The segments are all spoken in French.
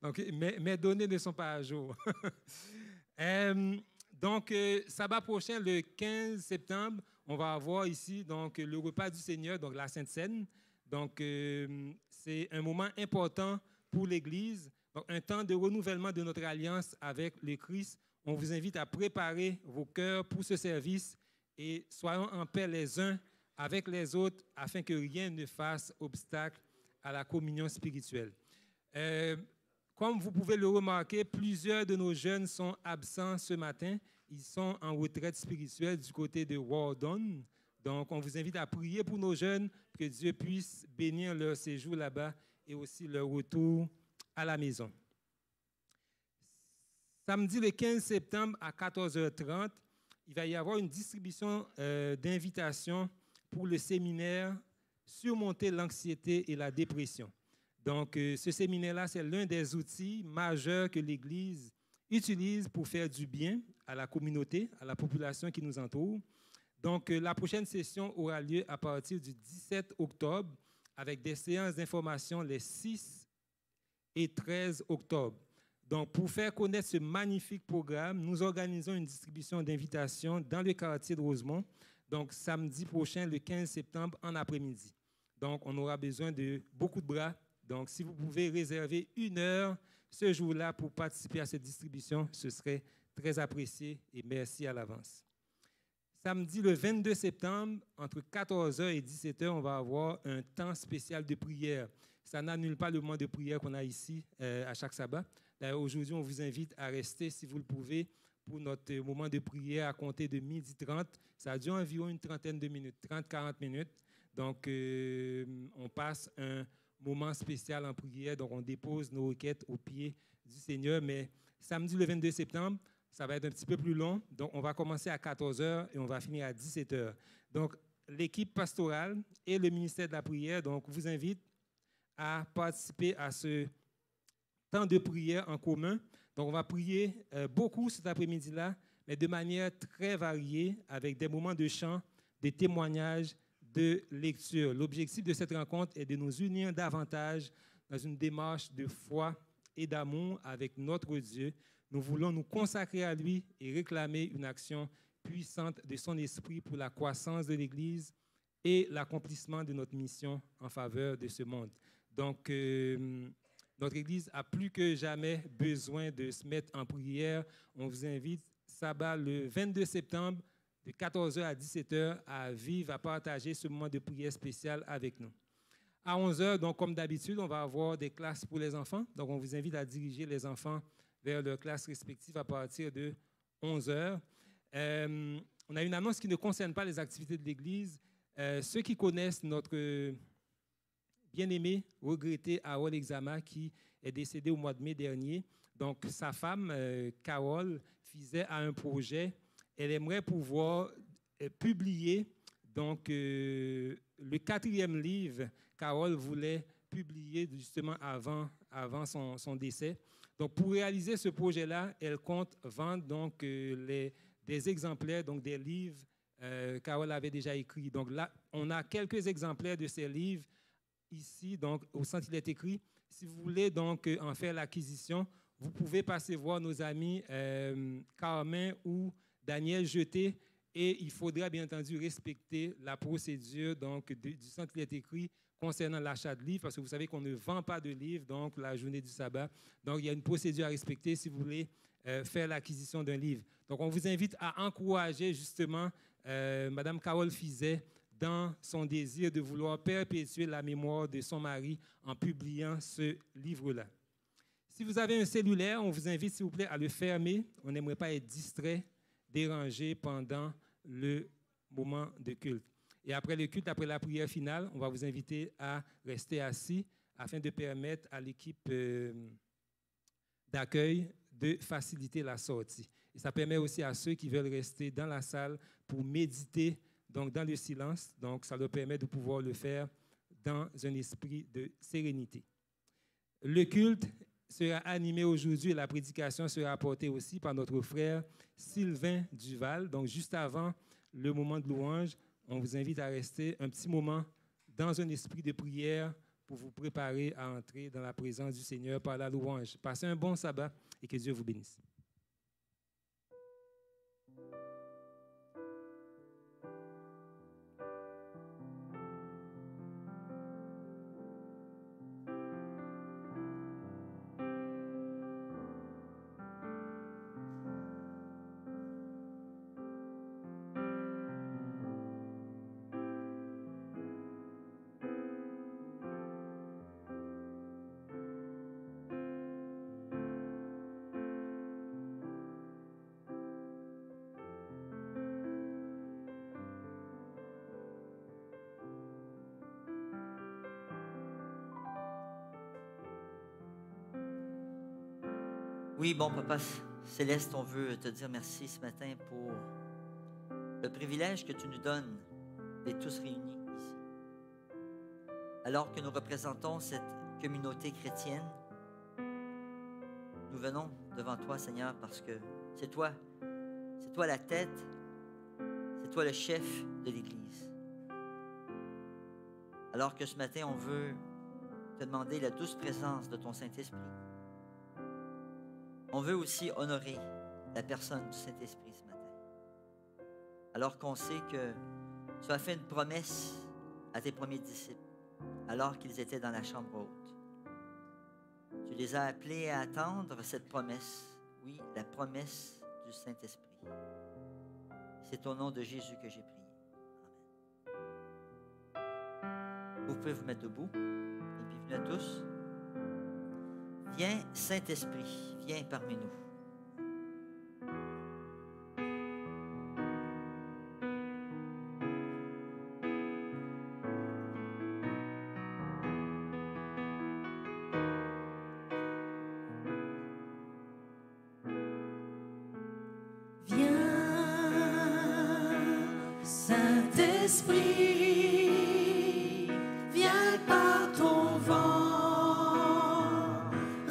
OK, mes données ne sont pas à jour. Sabbat prochain, le 15 septembre, on va avoir ici donc, le repas du Seigneur, donc la Sainte Seine. C'est un moment important pour l'Église, donc un temps de renouvellement de notre alliance avec le Christ. On vous invite à préparer vos cœurs pour ce service et soyons en paix les uns avec les autres afin que rien ne fasse obstacle à la communion spirituelle. Comme vous pouvez le remarquer, plusieurs de nos jeunes sont absents ce matin. Ils sont en retraite spirituelle du côté de Wardon. Donc, on vous invite à prier pour nos jeunes, que Dieu puisse bénir leur séjour là-bas et aussi leur retour à la maison. Samedi le 15 septembre à 14h30, il va y avoir une distribution d'invitations pour le séminaire Surmonter l'anxiété et la dépression. Donc, ce séminaire-là, c'est l'un des outils majeurs que l'Église utilise pour faire du bien à la communauté, à la population qui nous entoure. Donc, la prochaine session aura lieu à partir du 17 octobre avec des séances d'information les 6 et 13 octobre. Donc, pour faire connaître ce magnifique programme, nous organisons une distribution d'invitations dans le quartier de Rosemont, donc samedi prochain, le 15 septembre, en après-midi. Donc, on aura besoin de beaucoup de bras. Donc, si vous pouvez réserver 1 heure ce jour-là pour participer à cette distribution, ce serait très apprécié et merci à l'avance. Samedi, le 22 septembre, entre 14h et 17h, on va avoir un temps spécial de prière. Ça n'annule pas le moment de prière qu'on a ici à chaque sabbat. D'ailleurs, aujourd'hui, on vous invite à rester, si vous le pouvez, pour notre moment de prière à compter de 12h30. Ça dure environ une trentaine de minutes, 30-40 minutes. Donc, on passe un moment spécial en prière. Donc, on dépose nos requêtes aux pieds du Seigneur. Mais samedi, le 22 septembre, ça va être un petit peu plus long. Donc, on va commencer à 14h et on va finir à 17h. Donc, l'équipe pastorale et le ministère de la prière donc, vous invitent à participer à ce temps de prière en commun. Donc, on va prier beaucoup cet après-midi-là, mais de manière très variée, avec des moments de chant, des témoignages, de lecture. L'objectif de cette rencontre est de nous unir davantage dans une démarche de foi et d'amour avec notre Dieu. Nous voulons nous consacrer à lui et réclamer une action puissante de son esprit pour la croissance de l'Église et l'accomplissement de notre mission en faveur de ce monde. Donc, notre Église a plus que jamais besoin de se mettre en prière. On vous invite, sabbat le 22 septembre, de 14h à 17h, à vivre, à partager ce moment de prière spécial avec nous. À 11h, donc, comme d'habitude, on va avoir des classes pour les enfants. Donc, on vous invite à diriger les enfants vers leurs classes respectives à partir de 11h. On a une annonce qui ne concerne pas les activités de l'Église. Ceux qui connaissent notre bien-aimé, regretté Harold Exama, qui est décédé au mois de mai dernier, donc sa femme, Carole, faisait un projet. Elle aimerait pouvoir publier donc, le 4e livre. Carole voulait publier justement avant son décès. Donc, pour réaliser ce projet-là, elle compte vendre donc, des exemplaires, donc des livres Carole avait déjà écrits. Donc là, on a quelques exemplaires de ces livres ici, donc au centre il est écrit. Si vous voulez donc en faire l'acquisition, vous pouvez passer voir nos amis Carmen ou Daniel Jeté, et il faudra bien entendu respecter la procédure donc, du centre il est écrit concernant l'achat de livres, parce que vous savez qu'on ne vend pas de livres donc la journée du sabbat. Donc il y a une procédure à respecter si vous voulez faire l'acquisition d'un livre. Donc on vous invite à encourager justement Madame Carole Fizet dans son désir de vouloir perpétuer la mémoire de son mari en publiant ce livre-là. Si vous avez un cellulaire, on vous invite, s'il vous plaît, à le fermer. On n'aimerait pas être distrait, dérangé pendant le moment de culte. Et après le culte, après la prière finale, on va vous inviter à rester assis afin de permettre à l'équipe d'accueil de faciliter la sortie. Et ça permet aussi à ceux qui veulent rester dans la salle pour méditer donc dans le silence. Donc, ça leur permet de pouvoir le faire dans un esprit de sérénité. Le culte sera animé aujourd'hui et la prédication sera apportée aussi par notre frère Sylvain Duval. Donc, juste avant le moment de louange, on vous invite à rester un petit moment dans un esprit de prière pour vous préparer à entrer dans la présence du Seigneur par la louange. Passez un bon sabbat et que Dieu vous bénisse. Oui, bon Papa Céleste, on veut te dire merci ce matin pour le privilège que tu nous donnes d'être tous réunis ici. Alors que nous représentons cette communauté chrétienne, nous venons devant toi, Seigneur, parce que c'est toi la tête, c'est toi le chef de l'Église. Alors que ce matin, on veut te demander la douce présence de ton Saint-Esprit. On veut aussi honorer la personne du Saint-Esprit ce matin. Alors qu'on sait que tu as fait une promesse à tes premiers disciples, alors qu'ils étaient dans la chambre haute. Tu les as appelés à attendre cette promesse, oui, la promesse du Saint-Esprit. C'est au nom de Jésus que j'ai prié. Amen. Vous pouvez vous mettre debout. Et bienvenue à tous. Viens, Saint-Esprit, viens parmi nous. Saint-Esprit, viens par ton vent,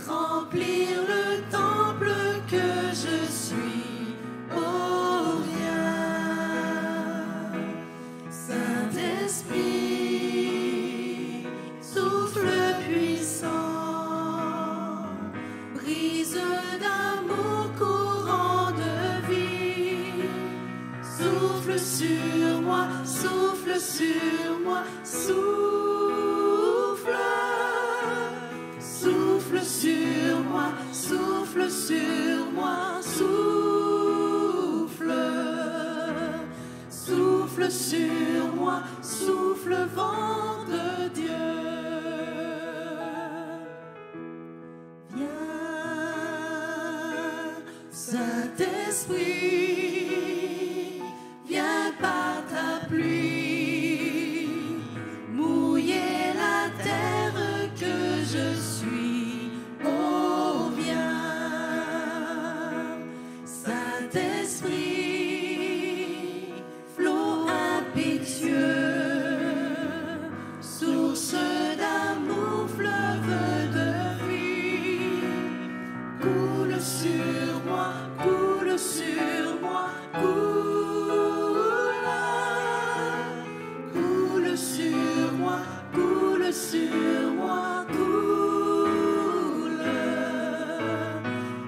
remplir le temple que je suis. Oh, viens. Saint-Esprit, souffle puissant, brise d'amour, courant de vie, souffle sur moi, souffle sur moi, souffle, souffle sur moi, souffle sur moi, souffle, souffle sur moi, souffle vent de Dieu. Viens, Saint-Esprit, viens par ta pluie, mouiller la terre que je suis. Oh, viens, Saint-Esprit, flot impétueux, source d'amour, fleuve de vie, coule sur moi, coule sur moi, coule sur moi, coule sur moi,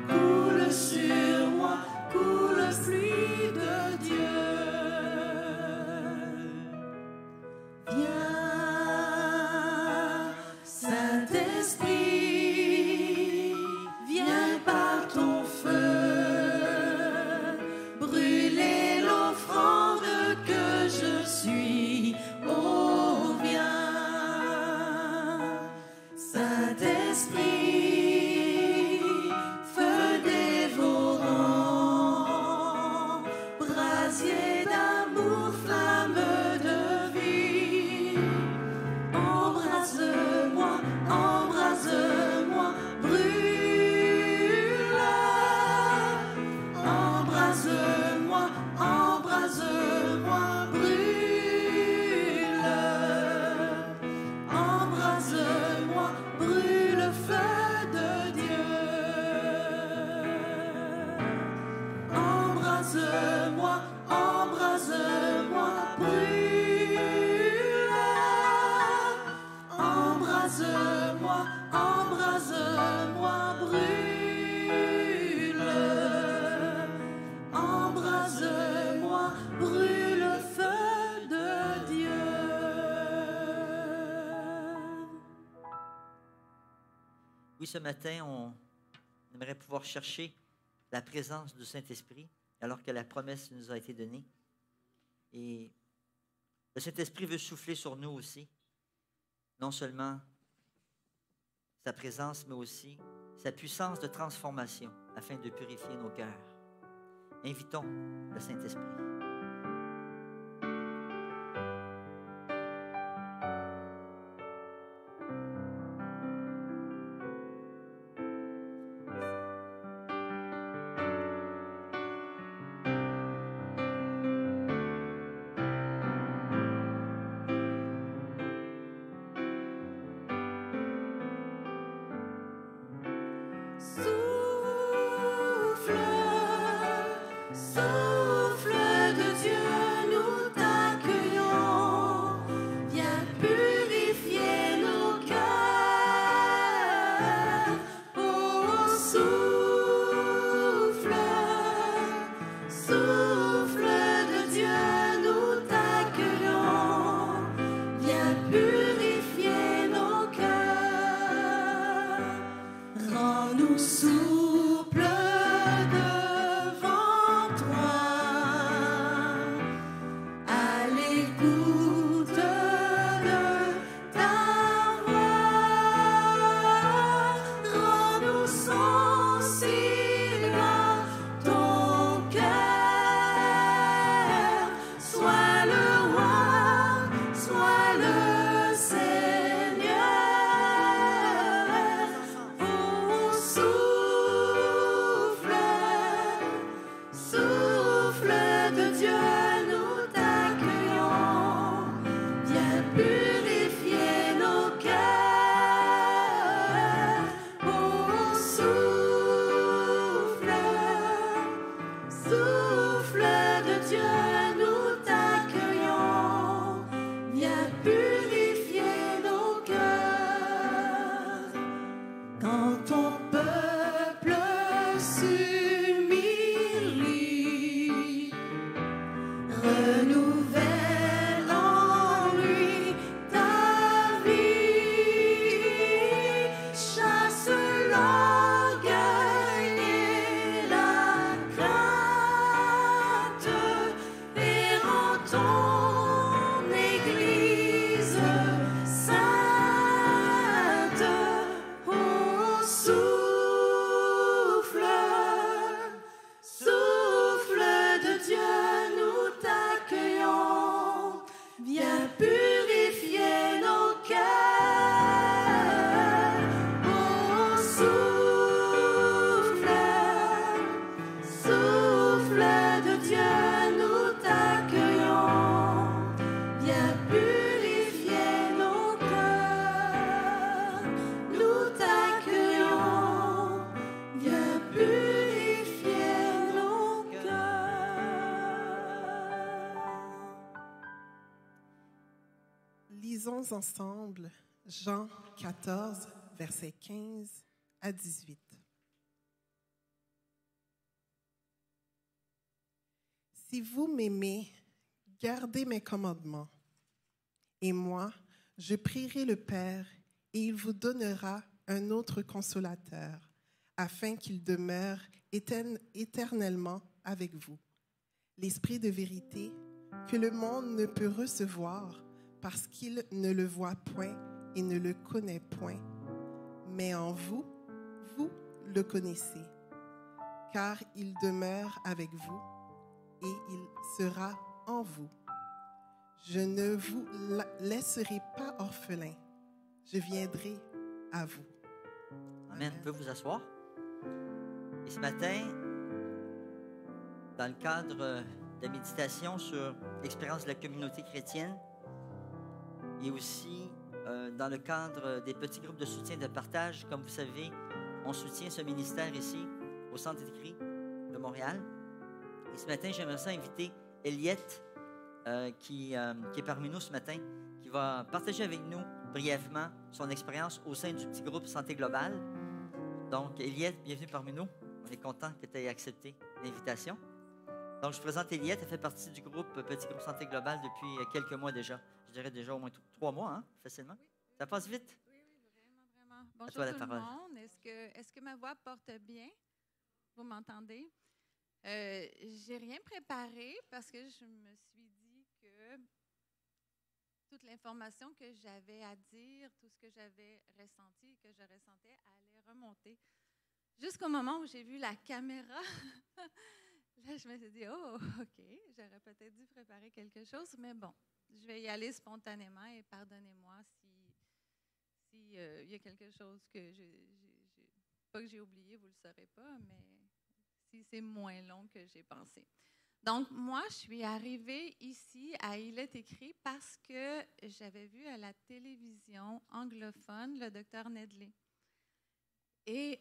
coule sur moi, coule pluie de Dieu. Viens, Saint-Esprit, viens par ton feu, oui, ce matin, on aimerait pouvoir chercher la présence du Saint-Esprit alors que la promesse nous a été donnée. Et le Saint-Esprit veut souffler sur nous aussi, non seulement sa présence, mais aussi sa puissance de transformation afin de purifier nos cœurs. Invitons le Saint-Esprit. Lisons ensemble Jean 14, versets 15 à 18. Si vous m'aimez, gardez mes commandements. Et moi, je prierai le Père, et il vous donnera un autre consolateur, afin qu'il demeure éternellement avec vous. L'Esprit de vérité, que le monde ne peut recevoir, parce qu'il ne le voit point et ne le connaît point. Mais en vous, vous le connaissez, car il demeure avec vous et il sera en vous. Je ne vous laisserai pas orphelin, je viendrai à vous. Amen. Vous pouvez vous asseoir. Et ce matin, dans le cadre de méditation sur l'expérience de la communauté chrétienne, et aussi dans le cadre des petits groupes de soutien de partage. Comme vous savez, on soutient ce ministère ici, au Centre d'écrit de Montréal. Et ce matin, j'aimerais ça inviter Eliette, qui est parmi nous ce matin, qui va partager avec nous brièvement son expérience au sein du petit groupe Santé Globale. Donc, Eliette, bienvenue parmi nous. On est content que tu aies accepté l'invitation. Donc, je présente Eliette. Elle fait partie du groupe Petit Groupe Santé Globale depuis quelques mois déjà. Je dirais déjà au moins 3 mois, hein, facilement. Oui. Ça passe vite? Oui, vraiment, vraiment. Bonjour toi la tout le parole. monde. Est-ce que ma voix porte bien? Vous m'entendez? J'ai rien préparé parce que je me suis dit que toute l'information que j'avais à dire, tout ce que j'avais ressenti et que je ressentais allait remonter. Jusqu'au moment où j'ai vu la caméra, là, je me suis dit, oh, OK, j'aurais peut-être dû préparer quelque chose, mais bon, je vais y aller spontanément et pardonnez-moi si y a quelque chose que pas que j'ai oublié, vous ne le saurez pas, mais si c'est moins long que j'ai pensé. Donc, moi, je suis arrivée ici à Il est écrit parce que j'avais vu à la télévision anglophone le docteur Nedley. Et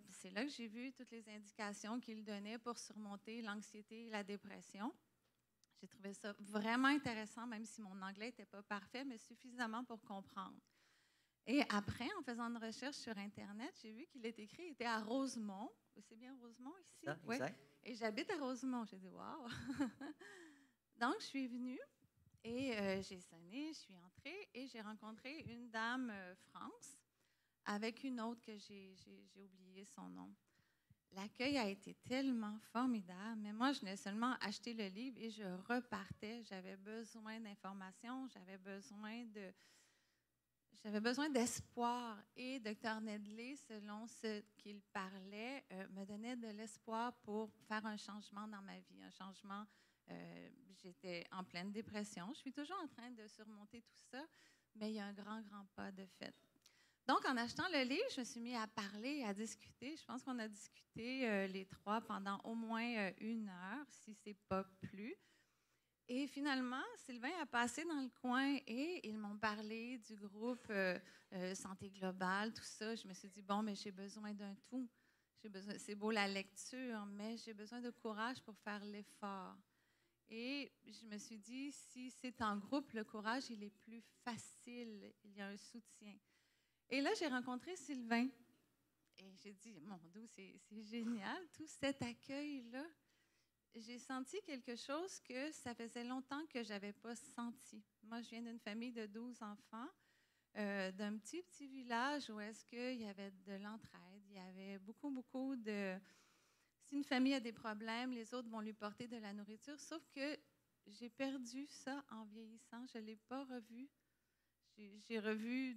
c'est là que j'ai vu toutes les indications qu'il donnait pour surmonter l'anxiété et la dépression. J'ai trouvé ça vraiment intéressant, même si mon anglais n'était pas parfait, mais suffisamment pour comprendre. Et après, en faisant une recherche sur Internet, j'ai vu qu'il est écrit, il était à Rosemont. C'est bien Rosemont ici? Ça, Oui. exact. Et j'habite à Rosemont. J'ai dit, wow! Donc, je suis venue et j'ai sonné, je suis entrée et j'ai rencontré une dame France avec une autre que j'ai oublié son nom. L'accueil a été tellement formidable, mais moi, je venais seulement acheter le livre et je repartais. J'avais besoin d'informations, j'avais besoin d'espoir. Et Dr. Nedley, selon ce qu'il parlait, me donnait de l'espoir pour faire un changement dans ma vie, un changement. J'étais en pleine dépression. Je suis toujours en train de surmonter tout ça, mais il y a un grand, grand pas de fait. Donc, en achetant le livre, je me suis mis à parler, à discuter. Je pense qu'on a discuté les trois pendant au moins 1 heure, si ce n'est pas plus. Et finalement, Sylvain a passé dans le coin et ils m'ont parlé du groupe Santé Globale, tout ça. Je me suis dit, bon, mais j'ai besoin d'un tout. C'est beau la lecture, mais j'ai besoin de courage pour faire l'effort. Et je me suis dit, si c'est en groupe, le courage, il est plus facile. Il y a un soutien. Et là, j'ai rencontré Sylvain. Et j'ai dit, mon Dieu, c'est génial, tout cet accueil-là. J'ai senti quelque chose que ça faisait longtemps que je n'avais pas senti. Moi, je viens d'une famille de 12 enfants, d'un petit village où est-ce qu'il y avait de l'entraide. Il y avait beaucoup, beaucoup de... Si une famille a des problèmes, les autres vont lui porter de la nourriture. Sauf que j'ai perdu ça en vieillissant. Je ne l'ai pas revu. J'ai revu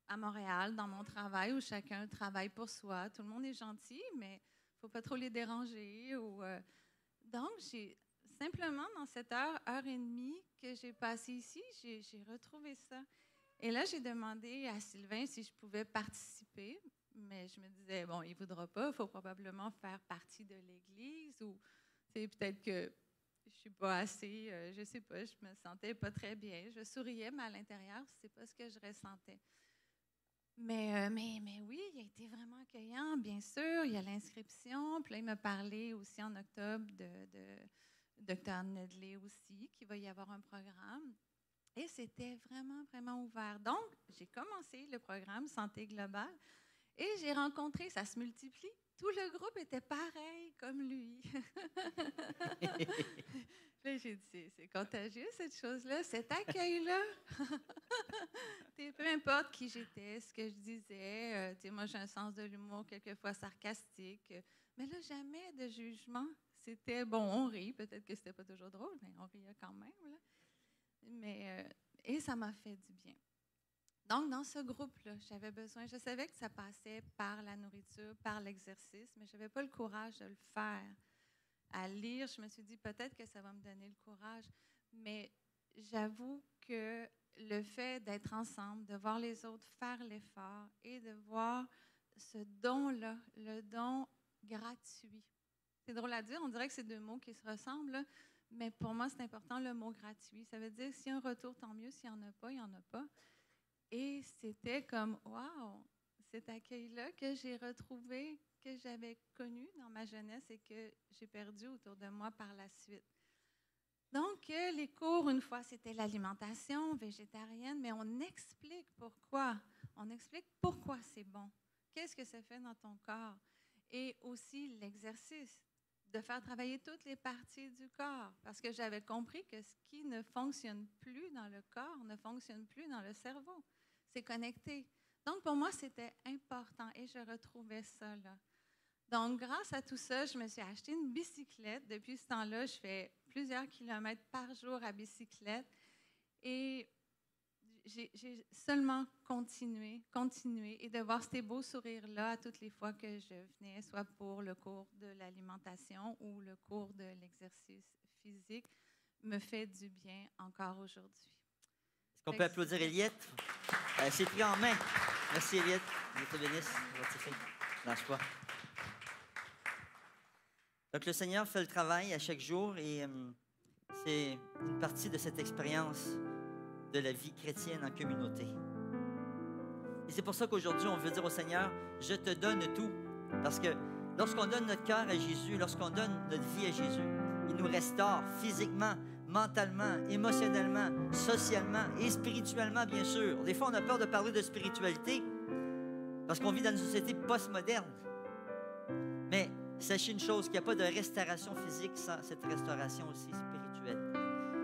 à Montréal, dans mon travail, où chacun travaille pour soi. Tout le monde est gentil, mais il ne faut pas trop les déranger. Donc, j'ai simplement, dans cette heure et demie que j'ai passée ici, j'ai retrouvé ça. Et là, j'ai demandé à Sylvain si je pouvais participer, mais je me disais, bon, il ne voudra pas, il faut probablement faire partie de l'Église, ou peut-être que je ne suis pas assez, je ne sais pas, je me sentais pas très bien. Je souriais, mais à l'intérieur, ce n'est pas ce que je ressentais. Mais oui, il a été vraiment accueillant, bien sûr. Il y a l'inscription. Puis là, il m'a parlé aussi en octobre de Dr. Nedley aussi, qu'il va y avoir un programme. Et c'était vraiment, vraiment ouvert. Donc, j'ai commencé le programme Santé Globale et j'ai rencontré, ça se multiplie, tout le groupe était pareil comme lui. Là, j'ai dit, c'est contagieux cette chose-là, cet accueil-là. Peu importe qui j'étais, ce que je disais, moi j'ai un sens de l'humour quelquefois sarcastique, mais là, jamais de jugement. C'était, bon, on rit, peut-être que c'était pas toujours drôle, mais on riait quand même. Là. Et ça m'a fait du bien. Donc, dans ce groupe-là, j'avais besoin, je savais que ça passait par la nourriture, par l'exercice, mais je n'avais pas le courage de le faire. À lire, je me suis dit, peut-être que ça va me donner le courage, mais j'avoue que le fait d'être ensemble, de voir les autres faire l'effort et de voir ce don-là, le don gratuit. C'est drôle à dire, on dirait que c'est 2 mots qui se ressemblent, là, mais pour moi, c'est important le mot gratuit. Ça veut dire, s'il y a un retour, tant mieux. S'il n'y en a pas, il n'y en a pas. Et c'était comme, wow, cet accueil-là que j'ai retrouvé, que j'avais connu dans ma jeunesse et que j'ai perdu autour de moi par la suite. Donc, les cours, une fois, c'était l'alimentation végétarienne, mais on explique pourquoi. On explique pourquoi c'est bon. Qu'est-ce que ça fait dans ton corps? Et aussi l'exercice, de faire travailler toutes les parties du corps. Parce que j'avais compris que ce qui ne fonctionne plus dans le corps ne fonctionne plus dans le cerveau. C'est connecté. Donc, pour moi, c'était important et je retrouvais ça là. Donc, grâce à tout ça, je me suis acheté une bicyclette. Depuis ce temps-là, je fais plusieurs kilomètres par jour à bicyclette. Et j'ai seulement continué et de voir ces beaux sourires-là à toutes les fois que je venais, soit pour le cours de l'alimentation ou le cours de l'exercice physique, me fait du bien encore aujourd'hui. Est-ce qu'on peut applaudir Eliette? Elle s'est pris en main. Merci Eliette. Dieu te bénisse. Lâche-toi. Donc le Seigneur fait le travail à chaque jour et c'est une partie de cette expérience de la vie chrétienne en communauté. Et c'est pour ça qu'aujourd'hui, on veut dire au Seigneur, je te donne tout. Parce que lorsqu'on donne notre cœur à Jésus, lorsqu'on donne notre vie à Jésus, il nous restaure physiquement, mentalement, émotionnellement, socialement et spirituellement, bien sûr. Des fois, on a peur de parler de spiritualité parce qu'on vit dans une société postmoderne. Mais sachez une chose, qu'il n'y a pas de restauration physique sans cette restauration aussi spirituelle.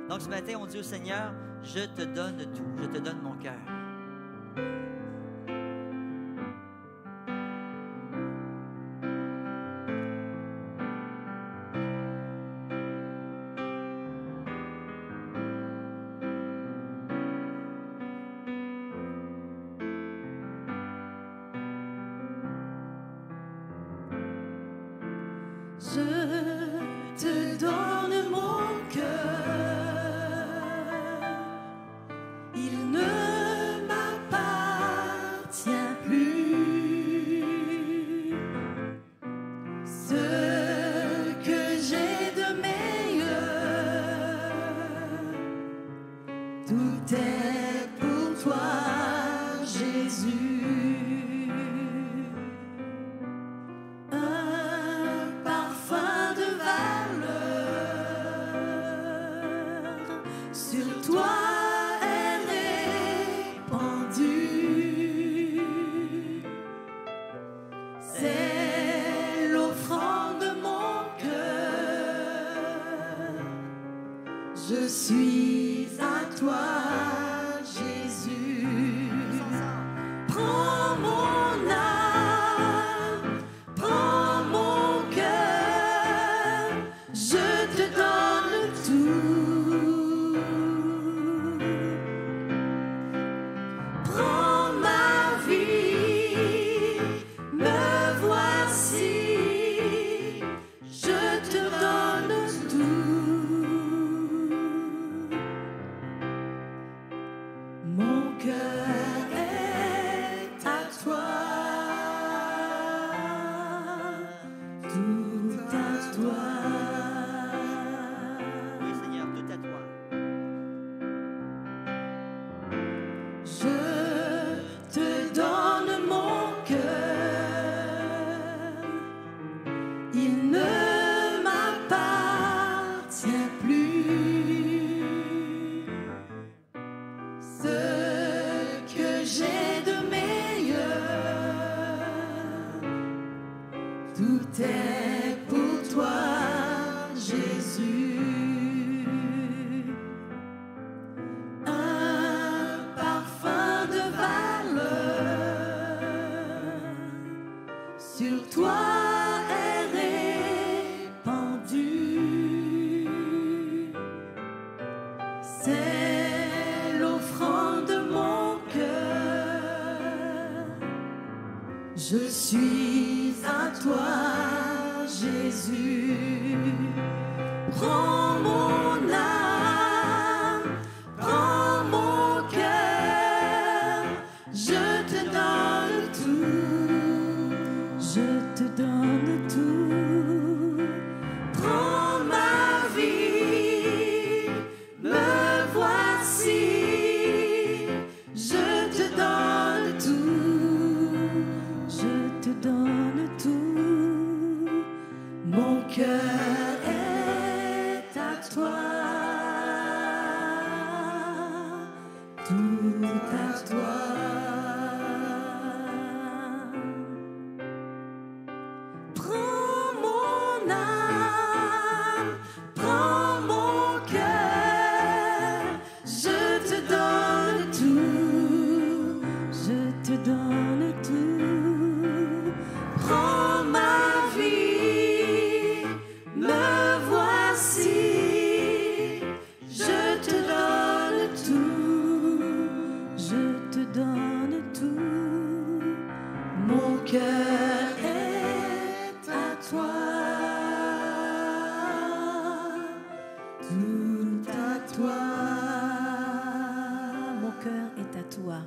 Donc ce matin, on dit au Seigneur, je te donne tout, je te donne mon cœur. Je te donne mon cœur, il ne m'appartient plus. Ce que j'ai de meilleur, tout est pour toi, Jésus. Je suis à toi, Jésus. Prends mon âme, prends mon cœur, je te donne tout. Prends ma vie, me voici, je te donne tout. Mon cœur est à toi, tout à toi. Oui, Seigneur, tout à toi. Je te donne mon cœur, il ne m'appartient plus. Ce que j'ai de meilleur, tout est pour toi, Jésus. Un parfum de valeur sur toi est répandu. C'est l'offrande de mon cœur. Je suis à toi, Jésus. Prends mon âme, prends mon cœur, je te donne tout, je te donne tout. Prends ma vie, me voici, je te donne tout, je te donne tout. Mon cœur est à toi, tout à toi. Prends mon âme, prends mon cœur, je te donne tout, je te donne toi, tout à toi. Mon cœur est à toi.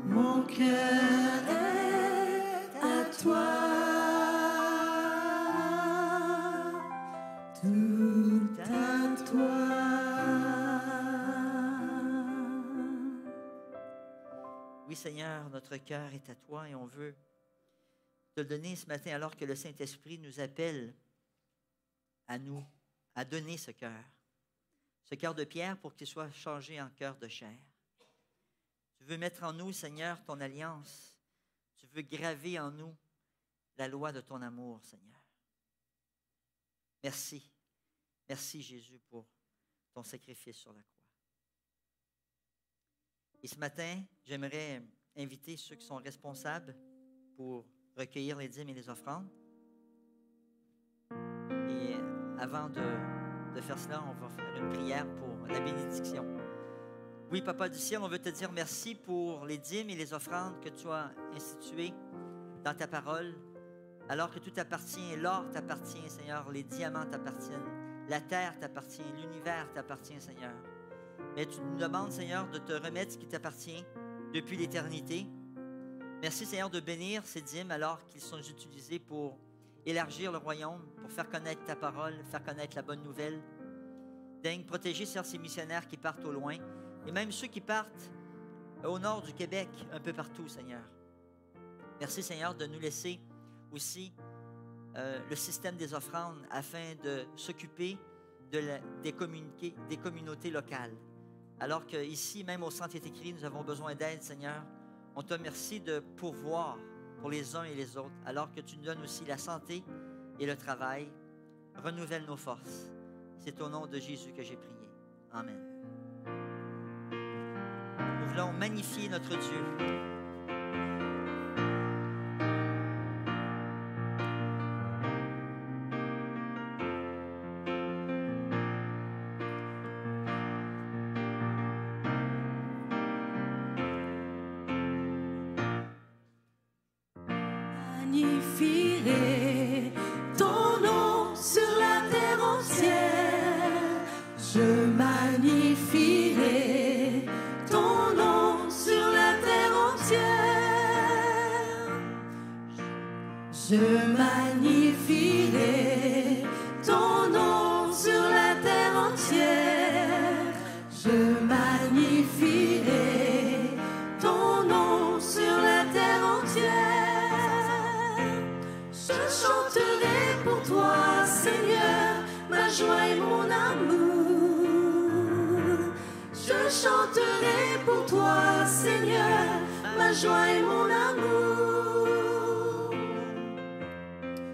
Mon cœur est à toi, tout à toi. Oui, Seigneur, notre cœur est à toi et on veut te le donner ce matin alors que le Saint-Esprit nous appelle à nous, à donner ce cœur de pierre pour qu'il soit changé en cœur de chair. Tu veux mettre en nous, Seigneur, ton alliance. Tu veux graver en nous la loi de ton amour, Seigneur. Merci. Merci, Jésus, pour ton sacrifice sur la croix. Et ce matin, j'aimerais inviter ceux qui sont responsables pour recueillir les dîmes et les offrandes. Et avant de faire cela, on va faire une prière pour la bénédiction. Oui, Papa du ciel, on veut te dire merci pour les dîmes et les offrandes que tu as instituées dans ta parole, alors que tout t'appartient, l'or t'appartient, Seigneur, les diamants t'appartiennent, la terre t'appartient, l'univers t'appartient, Seigneur. Mais tu nous demandes, Seigneur, de te remettre ce qui t'appartient depuis l'éternité. Merci, Seigneur, de bénir ces dîmes alors qu'ils sont utilisés pour élargir le royaume, pour faire connaître ta parole, faire connaître la bonne nouvelle. Daigne protéger, Seigneur, ces missionnaires qui partent au loin et même ceux qui partent au nord du Québec, un peu partout, Seigneur. Merci, Seigneur, de nous laisser aussi le système des offrandes afin de s'occuper des communautés locales. Alors qu'ici, même au Centre écrit, nous avons besoin d'aide, Seigneur. On te remercie de pourvoir pour les uns et les autres, alors que tu nous donnes aussi la santé et le travail. Renouvelle nos forces. C'est au nom de Jésus que j'ai prié. Amen. Nous voulons magnifier notre Dieu. Magnifierai ton nom sur la terre entière. Je magnifierai ton nom sur la terre entière. Je magnifierai ton nom sur la terre entière. Je magnifierai ton nom sur la terre entière. Je chanterai pour toi, Seigneur, ma joie et mon amour. Je chanterai pour toi, Seigneur, ma joie et mon amour.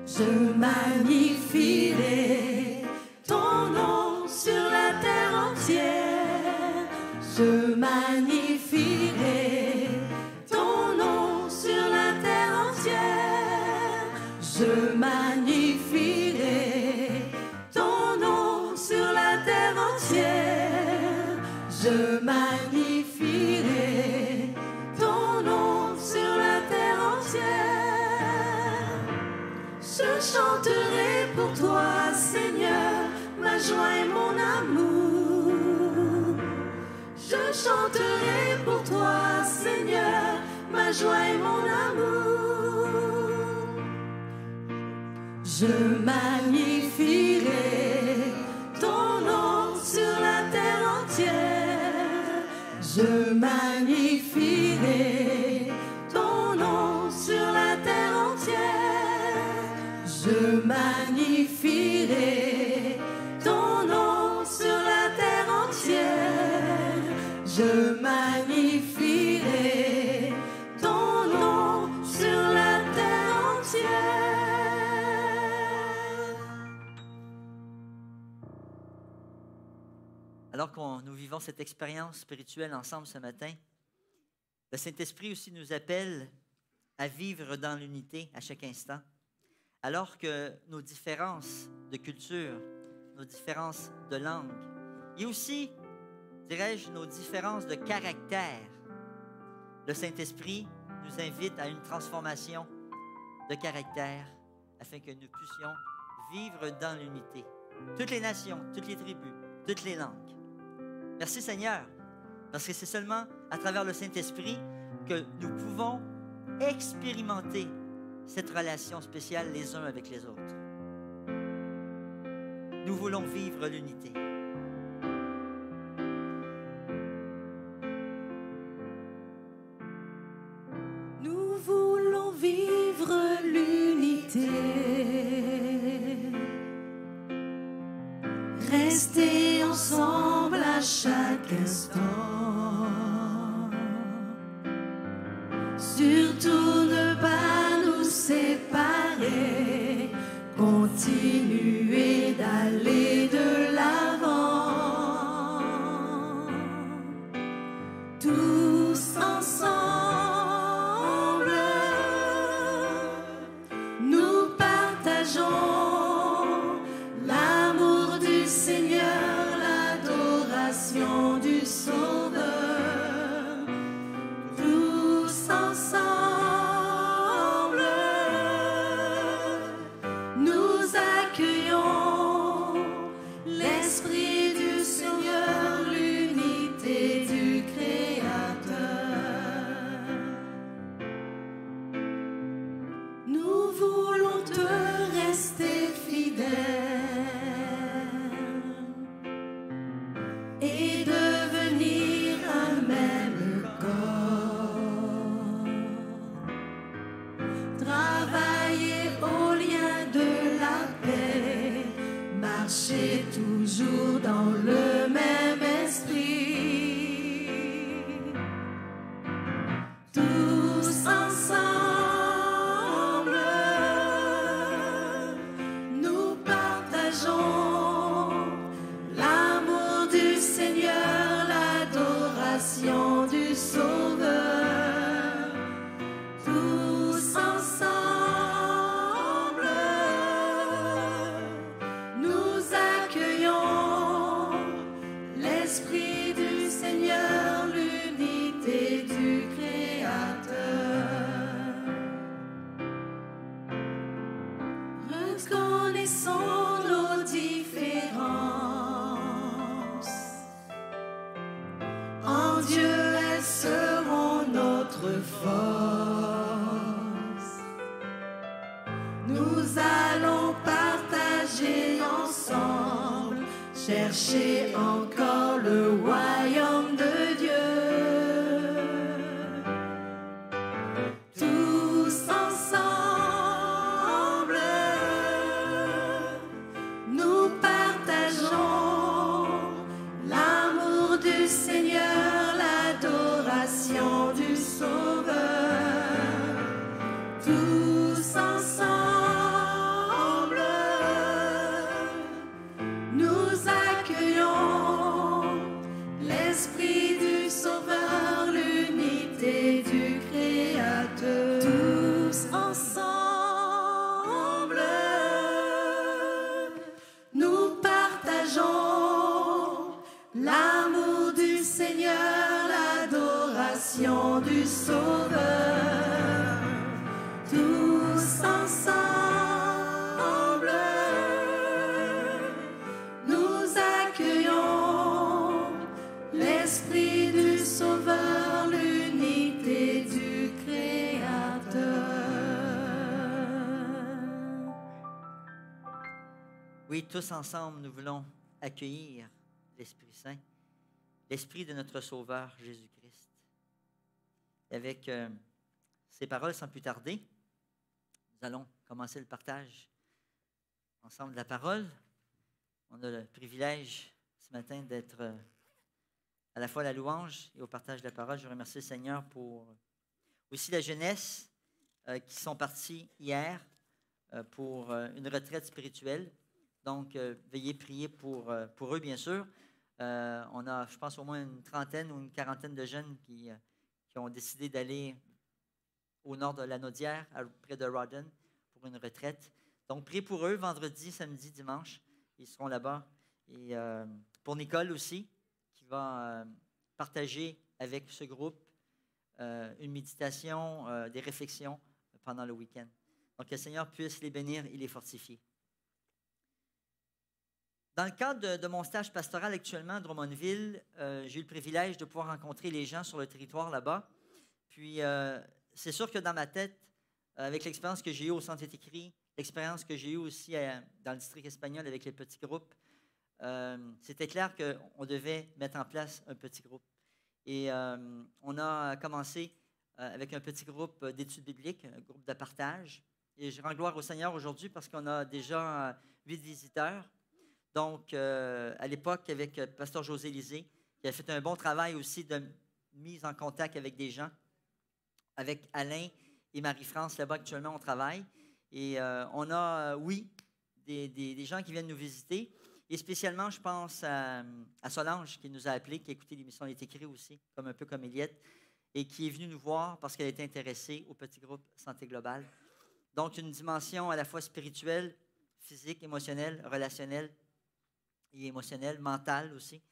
Je magnifierai ton nom sur la terre entière. Je magnifierai ton nom sur la terre entière. Je magnifierai ton nom sur la terre entière. Je magnifierai ton nom sur la terre entière. Je chanterai pour toi, Seigneur, ma joie et mon amour. Je chanterai pour toi, Seigneur, ma joie et mon amour. Je magnifierai ton nom sur la terre entière. Je magnifierai ton nom sur la terre entière. Je magnifierai ton nom sur la terre entière. Je magnifierai ton nom sur la terre entière. Alors que nous vivons cette expérience spirituelle ensemble ce matin, le Saint-Esprit aussi nous appelle à vivre dans l'unité à chaque instant. Alors que nos différences de culture, nos différences de langue, et aussi, dirais-je, nos différences de caractère, le Saint-Esprit nous invite à une transformation de caractère afin que nous puissions vivre dans l'unité. Toutes les nations, toutes les tribus, toutes les langues. Merci Seigneur, parce que c'est seulement à travers le Saint-Esprit que nous pouvons expérimenter cette relation spéciale les uns avec les autres. Nous voulons vivre l'unité. Nous voulons vivre l'unité. Rester ensemble à chaque instant. Surtout ne pas nous séparer. Continuer d'aller de l'avant. Tous ensemble, nous partageons l'amour du Seigneur, l'adoration du Sauveur. Tous ensemble, nous accueillons l'Esprit du Seigneur, l'unité du Créateur. Nous voulons te rester fidèles et devenir un même corps. Travailler au lien de la paix, marcher toujours dans le même esprit. Tous ensemble, nous partageons l'amour du Seigneur, l'adoration du Sauveur. Tous ensemble, nous accueillons l'Esprit du Seigneur, l'unité du Créateur. Reconnaissons nos différences. En Dieu, elles seront notre force. Nous allons partager ensemble, chercher encore le royaume de Dieu. Tous ensemble, nous partageons l'amour du Seigneur, l'adoration du Sauveur. Tous ensemble, nous accueillons l'Esprit du Sauveur, l'unité du Créateur. Tous ensemble, nous partageons l'amour du Seigneur, l'adoration du Sauveur. Tous ensemble, nous accueillons l'Esprit du Sauveur, l'unité du Créateur. Oui, tous ensemble, nous voulons accueillir l'Esprit Saint, l'Esprit de notre Sauveur Jésus-Christ. Et avec ces paroles, sans plus tarder, nous allons commencer le partage ensemble de la parole. On a le privilège ce matin d'être à la fois à la louange et au partage de la parole. Je remercie le Seigneur pour aussi la jeunesse qui sont partis hier pour une retraite spirituelle. Donc, veuillez prier pour eux, bien sûr. On a, je pense, au moins une trentaine ou une quarantaine de jeunes qui ont décidé d'aller au nord de la Naudière, près de Rawdon, pour une retraite. Donc, priez pour eux vendredi, samedi, dimanche. Ils seront là-bas. Et pour Nicole aussi, qui va partager avec ce groupe une méditation, des réflexions pendant le week-end. Donc, que le Seigneur puisse les bénir et les fortifier. Dans le cadre de mon stage pastoral actuellement à Drummondville, j'ai eu le privilège de pouvoir rencontrer les gens sur le territoire là-bas. Puis, c'est sûr que dans ma tête, avec l'expérience que j'ai eue au Centre écrit, l'expérience que j'ai eue aussi dans le district espagnol avec les petits groupes, c'était clair qu'on devait mettre en place un petit groupe. Et on a commencé avec un petit groupe d'études bibliques, un groupe de partage. Et je rends gloire au Seigneur aujourd'hui parce qu'on a déjà 8 visiteurs. Donc, à l'époque, avec Pasteur José Lisée, qui a fait un bon travail aussi de mise en contact avec des gens. Avec Alain et Marie-France, là-bas, actuellement, on travaille. Et on a, oui, des gens qui viennent nous visiter. Et spécialement, je pense à Solange, qui nous a appelés, qui a écouté l'émission « Il est écrit » aussi, un peu comme Eliette, et qui est venue nous voir parce qu'elle était intéressée au petit groupe Santé Globale. Donc, une dimension à la fois spirituelle, physique, émotionnelle, relationnelle et émotionnelle, mentale aussi.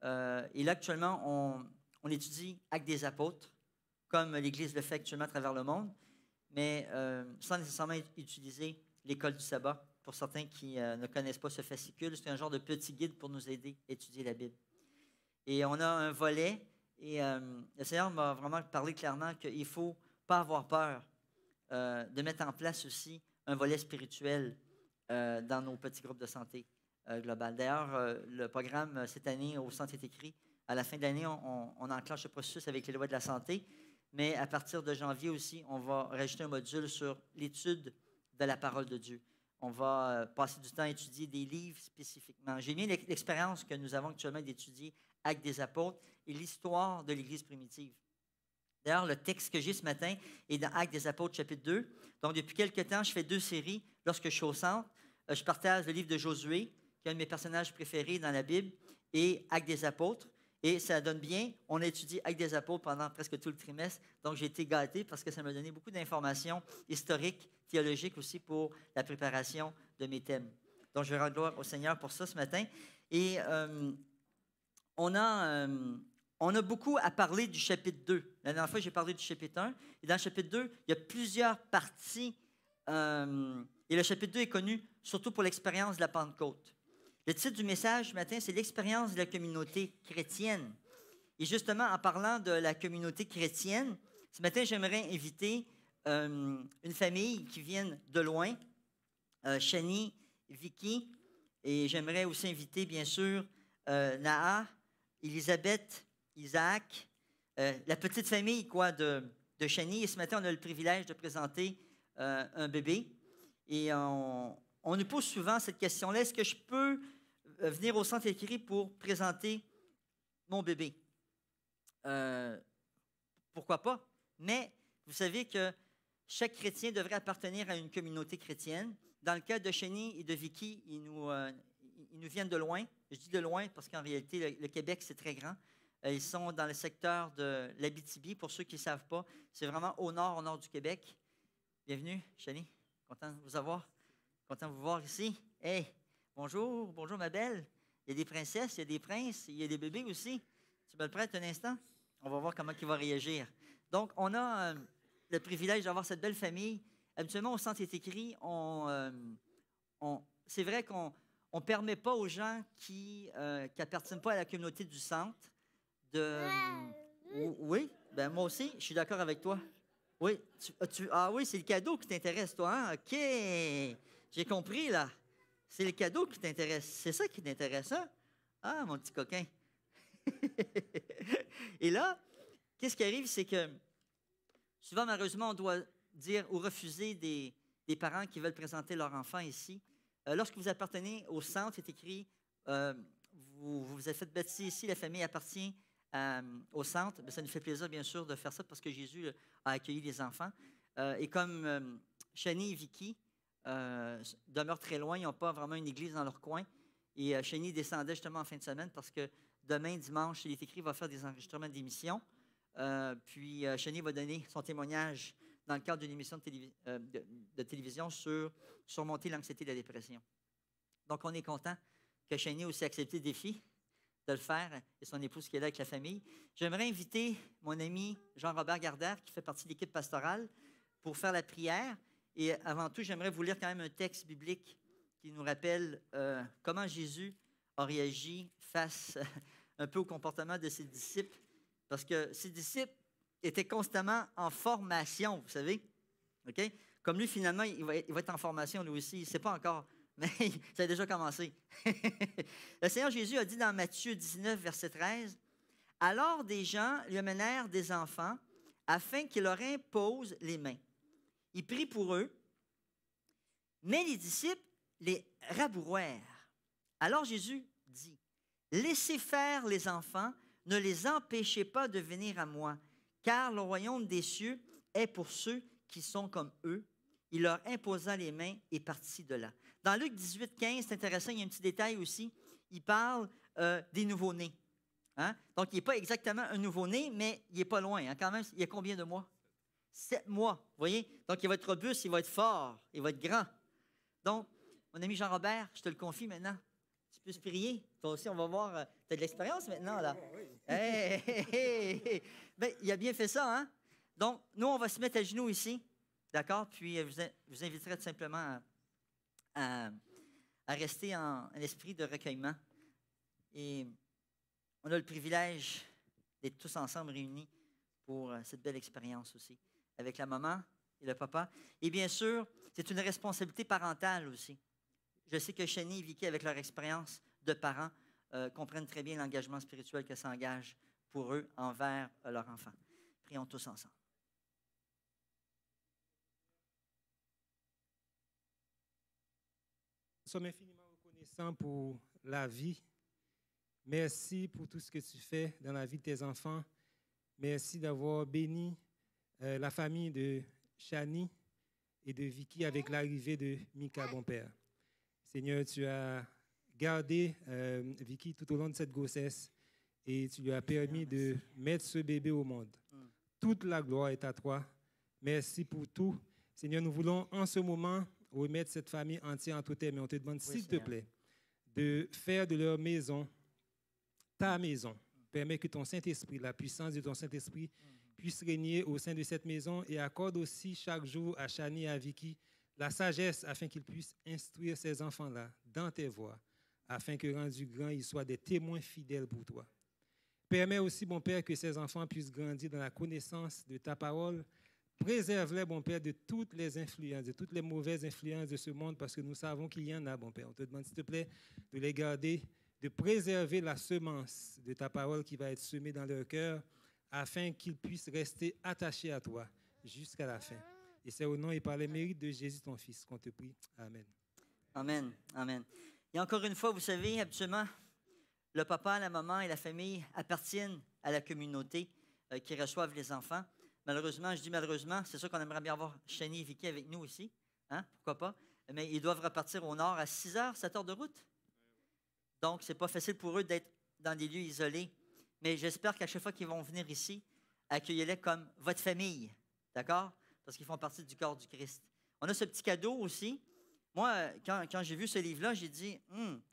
Et là, actuellement, on étudie Actes des apôtres, comme l'Église le fait actuellement à travers le monde, mais sans nécessairement utiliser l'école du sabbat. Pour certains qui ne connaissent pas ce fascicule, c'est un genre de petit guide pour nous aider à étudier la Bible. Et on a un volet, et le Seigneur m'a vraiment parlé clairement qu'il ne faut pas avoir peur de mettre en place aussi un volet spirituel dans nos petits groupes de santé globale. D'ailleurs, le programme cette année au Centre est écrit. À la fin de l'année, on enclenche le processus avec les lois de la santé, mais à partir de janvier aussi, on va rajouter un module sur l'étude de la parole de Dieu. On va passer du temps à étudier des livres spécifiquement. J'ai mis l'expérience que nous avons actuellement d'étudier Actes des apôtres et l'histoire de l'Église primitive. D'ailleurs, le texte que j'ai ce matin est dans Actes des apôtres, chapitre 2. Donc, depuis quelques temps, je fais 2 séries. Lorsque je suis au centre, je partage le livre de Josué, qui est un de mes personnages préférés dans la Bible, et Actes des apôtres. Et ça donne bien. On a étudié Actes des apôtres pendant presque tout le trimestre. Donc, j'ai été gâté parce que ça m'a donné beaucoup d'informations historiques, théologiques aussi pour la préparation de mes thèmes. Donc, je rends gloire au Seigneur pour ça ce matin. Et on a beaucoup à parler du chapitre 2. La dernière fois, j'ai parlé du chapitre 1. Et dans le chapitre 2, il y a plusieurs parties. Et le chapitre 2 est connu surtout pour l'expérience de la Pentecôte. Le titre du message ce matin, c'est « L'expérience de la communauté chrétienne ». Et justement, en parlant de la communauté chrétienne, ce matin, j'aimerais inviter une famille qui vient de loin, Shani, Vicky, et j'aimerais aussi inviter, bien sûr, Naha, Elisabeth, Isaac, la petite famille de Shani. Et ce matin, on a le privilège de présenter un bébé. Et on nous pose souvent cette question-là, est-ce que je peux venir au Centre écrit pour présenter mon bébé? Pourquoi pas? Mais vous savez que chaque chrétien devrait appartenir à une communauté chrétienne. Dans le cas de Shani et de Vicky, ils nous viennent de loin. Je dis de loin parce qu'en réalité, le Québec, c'est très grand. Ils sont dans le secteur de l'Abitibi. Pour ceux qui ne savent pas, c'est vraiment au nord du Québec. Bienvenue, Shani. Content de vous avoir. Content de vous voir ici. Hey, bonjour ma belle. Il y a des princesses, il y a des princes, il y a des bébés aussi. Tu me le prêtes un instant? On va voir comment il va réagir. Donc, on a le privilège d'avoir cette belle famille. Habituellement, au Centre est écrit, c'est vrai qu'on ne permet pas aux gens qui n'appartiennent pas à la communauté du Centre de... Oui, ben moi aussi, je suis d'accord avec toi. Oui, oui, c'est le cadeau qui t'intéresse, toi, hein? OK, j'ai compris, là. C'est le cadeau qui t'intéresse. C'est ça qui t'intéresse, hein? Ah, mon petit coquin. Et là, qu'est-ce qui arrive, c'est que souvent, malheureusement, on doit dire ou refuser des parents qui veulent présenter leur enfant ici. Lorsque vous appartenez au Centre, c'est écrit, vous vous êtes fait baptiser ici, la famille appartient au Centre. Bien, ça nous fait plaisir, bien sûr, de faire ça parce que Jésus a accueilli les enfants. Et comme Shani et Vicky demeurent très loin, ils n'ont pas vraiment une église dans leur coin. Et Shani descendait justement en fin de semaine parce que demain, dimanche, il est écrit, il va faire des enregistrements d'émissions. Puis Shani va donner son témoignage dans le cadre d'une émission de télévision sur surmonter l'anxiété et la dépression. Donc, on est content que Shani ait aussi accepté le défi de le faire et son épouse qui est là avec la famille. J'aimerais inviter mon ami Jean-Robert Gardère, qui fait partie de l'équipe pastorale, pour faire la prière. Et avant tout, j'aimerais vous lire quand même un texte biblique qui nous rappelle comment Jésus a réagi face un peu au comportement de ses disciples. Parce que ses disciples étaient constamment en formation, vous savez. OK? Comme lui, finalement, il va être en formation, lui aussi. Il ne sait pas encore, mais ça a déjà commencé. Le Seigneur Jésus a dit dans Matthieu 19, verset 13, « Alors des gens lui amenèrent des enfants afin qu'il leur impose les mains. Il prie pour eux, mais les disciples les rabourouèrent. Alors Jésus dit, « Laissez faire les enfants, ne les empêchez pas de venir à moi, car le royaume des cieux est pour ceux qui sont comme eux. » Il leur imposa les mains et partit de là. Dans Luc 18, 15, c'est intéressant, il y a un petit détail aussi. Il parle des nouveau-nés. Hein? Donc, il n'est pas exactement un nouveau-né, mais il n'est pas loin. Hein? Quand même, il y a combien de mois? 7 mois, vous voyez? Donc, il va être robuste, il va être fort, il va être grand. Donc, mon ami Jean-Robert, je te le confie maintenant. Tu peux se prier. Toi aussi, on va voir. Tu as de l'expérience maintenant, là. Hey, hey, hey, hey. Bien, il a bien fait ça, hein? Donc, nous, on va se mettre à genoux ici. D'accord? Puis, je vous inviterai tout simplement à rester en esprit de recueillement. Et on a le privilège d'être tous ensemble réunis pour cette belle expérience aussi, avec la maman et le papa. Et bien sûr, c'est une responsabilité parentale aussi. Je sais que Shani et Vicky, avec leur expérience de parents, comprennent très bien l'engagement spirituel que ça engage pour eux envers leur enfant. Prions tous ensemble. Nous sommes infiniment reconnaissants pour la vie. Merci pour tout ce que tu fais dans la vie de tes enfants. Merci d'avoir béni la famille de Shani et de Vicky avec l'arrivée de Mika, bon père. Seigneur, tu as gardé Vicky tout au long de cette grossesse et tu lui as permis de mettre ce bébé au monde. Toute la gloire est à toi. Merci pour tout. Seigneur, nous voulons en ce moment remettre cette famille entière entre tes mains. On te demande, s'il te plaît, de faire de leur maison ta maison. Permets que ton Saint-Esprit, la puissance de ton Saint-Esprit, puisse régner au sein de cette maison et accorde aussi chaque jour à Shani et à Vicky la sagesse afin qu'ils puissent instruire ces enfants-là dans tes voies, afin que, rendus grands, ils soient des témoins fidèles pour toi. Permets aussi, mon Père, que ces enfants puissent grandir dans la connaissance de ta parole. Préserve-les, bon Père, de toutes les influences, de toutes les mauvaises influences de ce monde, parce que nous savons qu'il y en a, bon Père. On te demande, s'il te plaît, de les garder, de préserver la semence de ta parole qui va être semée dans leur cœur, afin qu'ils puissent rester attachés à toi jusqu'à la fin. Et c'est au nom et par les mérites de Jésus, ton Fils, qu'on te prie. Amen. Amen. Amen. Et encore une fois, vous savez, habituellement, le papa, la maman et la famille appartiennent à la communauté qui reçoivent les enfants. Malheureusement, je dis malheureusement, c'est sûr qu'on aimerait bien avoir Shani et Vicky avec nous ici. Hein? Pourquoi pas? Mais ils doivent repartir au nord à 6 heures, 7 heures de route. Donc, ce n'est pas facile pour eux d'être dans des lieux isolés. Mais j'espère qu'à chaque fois qu'ils vont venir ici, accueillez-les comme votre famille. D'accord? Parce qu'ils font partie du corps du Christ. On a ce petit cadeau aussi. Moi, quand j'ai vu ce livre-là, j'ai dit,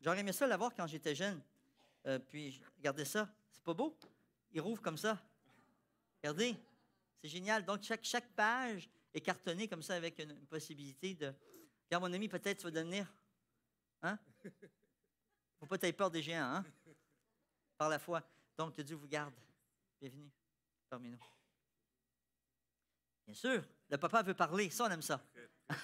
j'aurais aimé ça l'avoir quand j'étais jeune. Puis, regardez ça. C'est pas beau? Il rouvre comme ça. Regardez. C'est génial. Donc, chaque page est cartonnée comme ça avec une possibilité de... Regarde, mon ami, peut-être tu vas devenir... Hein? Faut pas t'avoir peur des géants, hein? Par la foi. Donc, que Dieu vous garde. Bienvenue parmi nous. Bien sûr, le papa veut parler. Ça, on aime ça.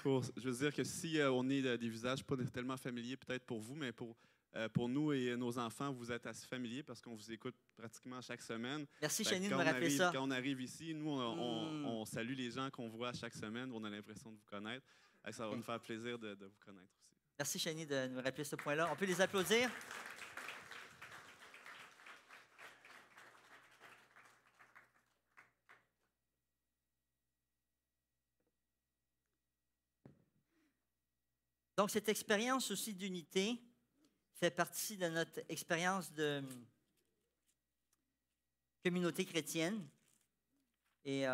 Je veux dire que si on est des visages pas tellement familiers, peut-être pour vous, mais pour nous et nos enfants, vous êtes assez familiers parce qu'on vous écoute pratiquement chaque semaine. Merci, Shani, de me rappeler ça. Quand on arrive ici, nous, on salue les gens qu'on voit chaque semaine. On a l'impression de vous connaître. Et ça va nous faire plaisir de vous connaître aussi. Merci, Shani, de nous rappeler ce point-là. On peut les applaudir? Donc, cette expérience aussi d'unité fait partie de notre expérience de communauté chrétienne. Et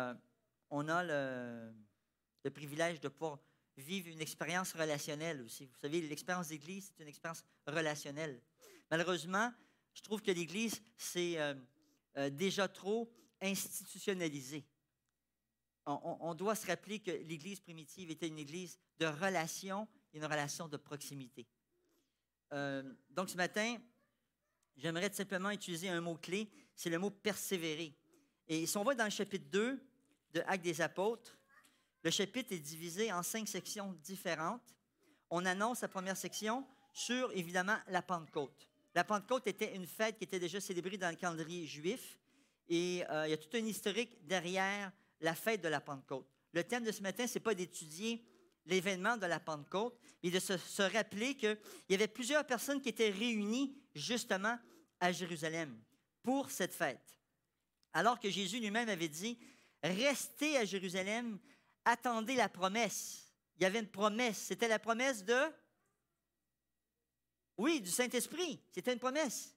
on a le privilège de pouvoir vivre une expérience relationnelle aussi. Vous savez, l'expérience d'Église, c'est une expérience relationnelle. Malheureusement, je trouve que l'Église, c'est déjà trop institutionnalisé. on doit se rappeler que l'Église primitive était une Église de relation, une relation de proximité. Donc, ce matin, j'aimerais simplement utiliser un mot-clé, c'est le mot « persévérer ». Et si on va dans le chapitre 2 de Actes des Apôtres, le chapitre est divisé en 5 sections différentes. On annonce la première section sur, évidemment, la Pentecôte. La Pentecôte était une fête qui était déjà célébrée dans le calendrier juif. Et il y a tout un historique derrière la fête de la Pentecôte. Le thème de ce matin, ce n'est pas d'étudier l'événement de la Pentecôte, mais de se rappeler qu'il y avait plusieurs personnes qui étaient réunies justement à Jérusalem pour cette fête. Alors que Jésus lui-même avait dit, « Restez à Jérusalem, attendez la promesse. » Il y avait une promesse. C'était la promesse de... Oui, du Saint-Esprit. C'était une promesse.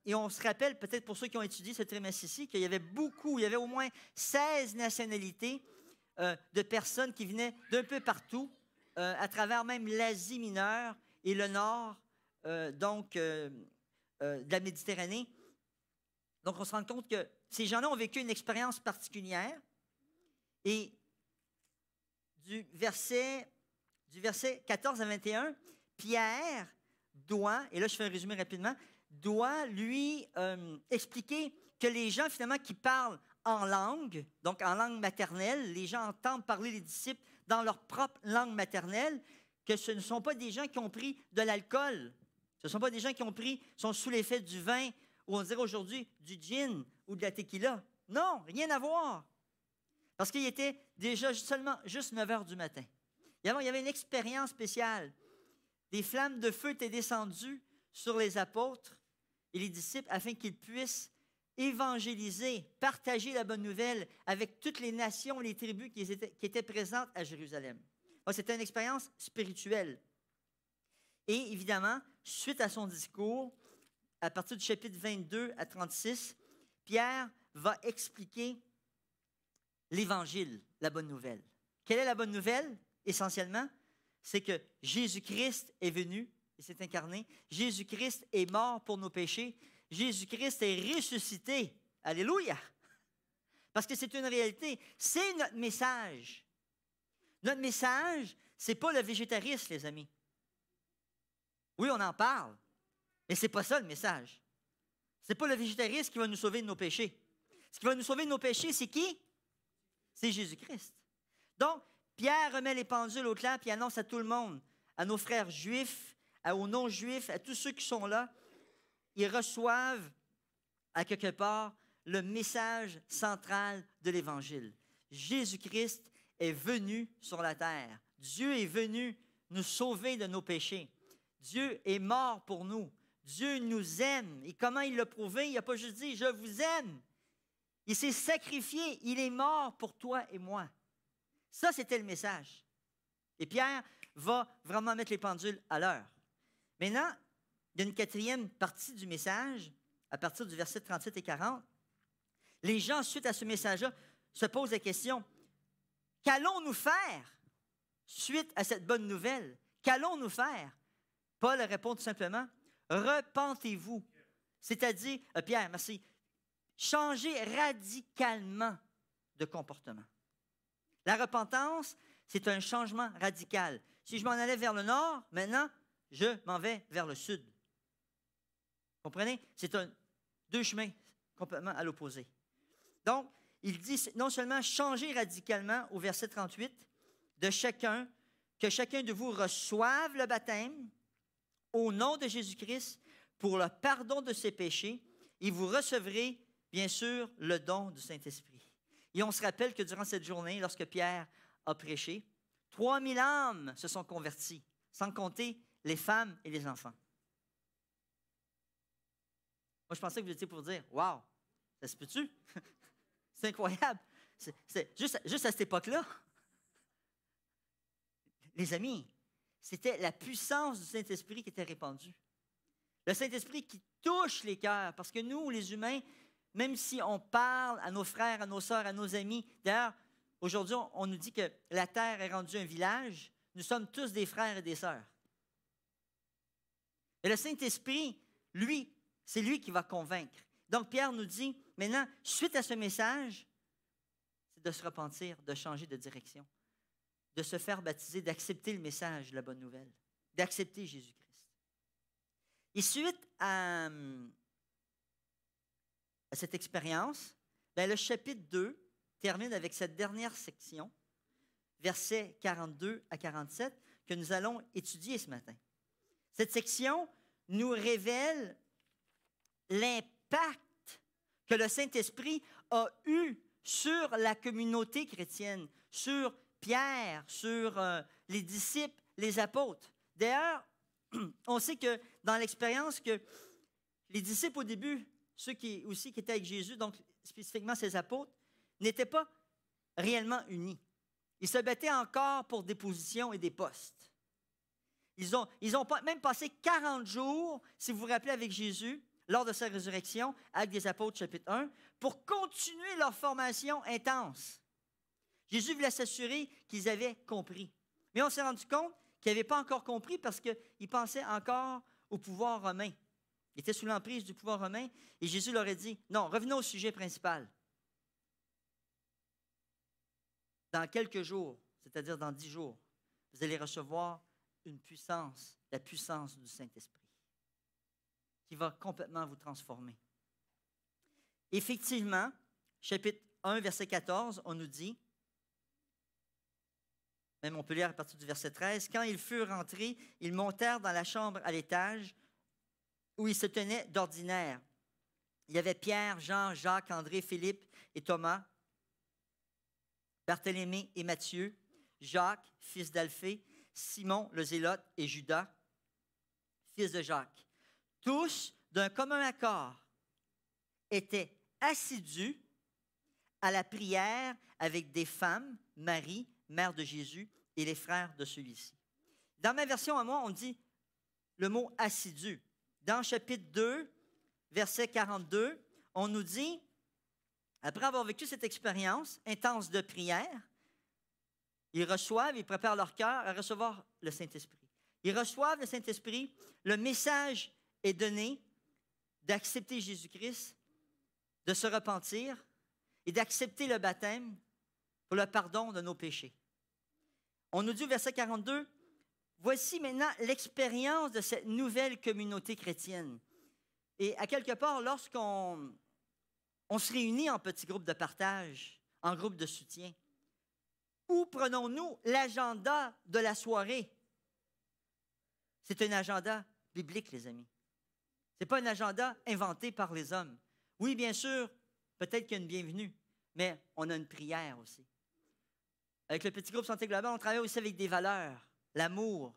Et on se rappelle, peut-être pour ceux qui ont étudié ce trimestre ici, qu'il y avait il y avait au moins 16 nationalités de personnes qui venaient d'un peu partout, à travers même l'Asie mineure et le nord, de la Méditerranée. Donc, on se rend compte que ces gens-là ont vécu une expérience particulière. Et du verset 14 à 21, Pierre doit, et là je fais un résumé rapidement, doit lui expliquer que les gens finalement qui parlent en langue, donc en langue maternelle, les gens entendent parler les disciples dans leur propre langue maternelle, que ce ne sont pas des gens qui ont pris de l'alcool, ce ne sont pas des gens qui sont sous l'effet du vin, ou on dirait aujourd'hui du gin ou de la tequila. Non, rien à voir. Parce qu'il était déjà seulement juste 9 heures du matin. Il y avait une expérience spéciale. Des flammes de feu étaient descendues sur les apôtres et les disciples afin qu'ils puissent évangéliser, partager la bonne nouvelle avec toutes les nations, les tribus qui étaient présentes à Jérusalem. C'était une expérience spirituelle. Et évidemment, suite à son discours, à partir du chapitre 22 à 36, Pierre va expliquer l'Évangile, la bonne nouvelle. Quelle est la bonne nouvelle, essentiellement? C'est que Jésus-Christ est venu, il s'est incarné. Jésus-Christ est mort pour nos péchés. Jésus-Christ est ressuscité. Alléluia! Parce que c'est une réalité. C'est notre message. Notre message, ce n'est pas le végétarisme, les amis. Oui, on en parle, mais ce n'est pas ça le message. Ce n'est pas le végétarisme qui va nous sauver de nos péchés. Ce qui va nous sauver de nos péchés, c'est qui? C'est Jésus-Christ. Donc, Pierre remet les pendules au clair et annonce à tout le monde, à nos frères juifs, aux non-juifs, à tous ceux qui sont là, ils reçoivent à quelque part le message central de l'Évangile. Jésus-Christ est venu sur la terre. Dieu est venu nous sauver de nos péchés. Dieu est mort pour nous. Dieu nous aime. Et comment il l'a prouvé? Il n'a pas juste dit « je vous aime ». Il s'est sacrifié. Il est mort pour toi et moi. Ça, c'était le message. Et Pierre va vraiment mettre les pendules à l'heure. Maintenant, il y a une quatrième partie du message, à partir du verset 37 et 40. Les gens, suite à ce message-là, se posent la question, qu'allons-nous faire suite à cette bonne nouvelle? Qu'allons-nous faire? Paul répond tout simplement, repentez-vous. C'est-à-dire, Pierre, merci, changez radicalement de comportement. La repentance, c'est un changement radical. Si je m'en allais vers le nord, maintenant, je m'en vais vers le sud. Vous comprenez? C'est deux chemins complètement à l'opposé. Donc, il dit non seulement changer radicalement au verset 38, que chacun de vous reçoive le baptême au nom de Jésus-Christ pour le pardon de ses péchés, et vous recevrez, bien sûr, le don du Saint-Esprit. Et on se rappelle que durant cette journée, lorsque Pierre a prêché, 3000 âmes se sont converties, sans compter les femmes et les enfants. Moi, je pensais que vous étiez pour dire « Wow, ça se peut-tu? » C'est incroyable. C'est juste à cette époque-là. Les amis, c'était la puissance du Saint-Esprit qui était répandue. Le Saint-Esprit qui touche les cœurs, parce que nous, les humains, même si on parle à nos frères, à nos sœurs, à nos amis, d'ailleurs, aujourd'hui, on nous dit que la terre est rendue un village, nous sommes tous des frères et des sœurs. Et le Saint-Esprit, lui, c'est lui qui va convaincre. Donc, Pierre nous dit, maintenant, suite à ce message, c'est de se repentir, de changer de direction, de se faire baptiser, d'accepter le message de la bonne nouvelle, d'accepter Jésus-Christ. Et suite à cette expérience, bien, le chapitre 2 termine avec cette dernière section, versets 42 à 47, que nous allons étudier ce matin. Cette section nous révèle l'impact que le Saint-Esprit a eu sur la communauté chrétienne, sur Pierre, sur les disciples, les apôtres. D'ailleurs, on sait que dans l'expérience que les disciples au début, ceux qui étaient avec Jésus, donc spécifiquement ses apôtres, n'étaient pas réellement unis. Ils se battaient encore pour des positions et des postes. Ils ont même passé 40 jours, si vous vous rappelez, avec Jésus, lors de sa résurrection, Actes des Apôtres, chapitre 1, pour continuer leur formation intense. Jésus voulait s'assurer qu'ils avaient compris. Mais on s'est rendu compte qu'ils n'avaient pas encore compris parce qu'ils pensaient encore au pouvoir romain. Ils étaient sous l'emprise du pouvoir romain et Jésus leur a dit, non, revenons au sujet principal. Dans quelques jours, c'est-à-dire dans 10 jours, vous allez recevoir une puissance, la puissance du Saint-Esprit, qui va complètement vous transformer. Effectivement, chapitre 1, verset 14, on nous dit, même on peut lire à partir du verset 13, « Quand ils furent rentrés, ils montèrent dans la chambre à l'étage où ils se tenaient d'ordinaire. Il y avait Pierre, Jean, Jacques, André, Philippe et Thomas, Barthélemy et Matthieu, Jacques, fils d'Alphée, Simon le Zélote et Judas, fils de Jacques. Tous, d'un commun accord, étaient assidus à la prière avec des femmes, Marie, mère de Jésus, et les frères de celui-ci. » Dans ma version à moi, on dit le mot « assidu ». Dans chapitre 2, verset 42, on nous dit, après avoir vécu cette expérience intense de prière, ils reçoivent, ils préparent leur cœur à recevoir le Saint-Esprit. Ils reçoivent le Saint-Esprit, le message est donné d'accepter Jésus-Christ, de se repentir et d'accepter le baptême pour le pardon de nos péchés. On nous dit au verset 42, « Voici maintenant l'expérience de cette nouvelle communauté chrétienne. » Et à quelque part, lorsqu'on se réunit en petits groupes de partage, en groupe de soutien, où prenons-nous l'agenda de la soirée? C'est un agenda biblique, les amis. Ce n'est pas un agenda inventé par les hommes. Oui, bien sûr, peut-être qu'il y a une bienvenue, mais on a une prière aussi. Avec le petit groupe Santé Globale, on travaille aussi avec des valeurs, l'amour,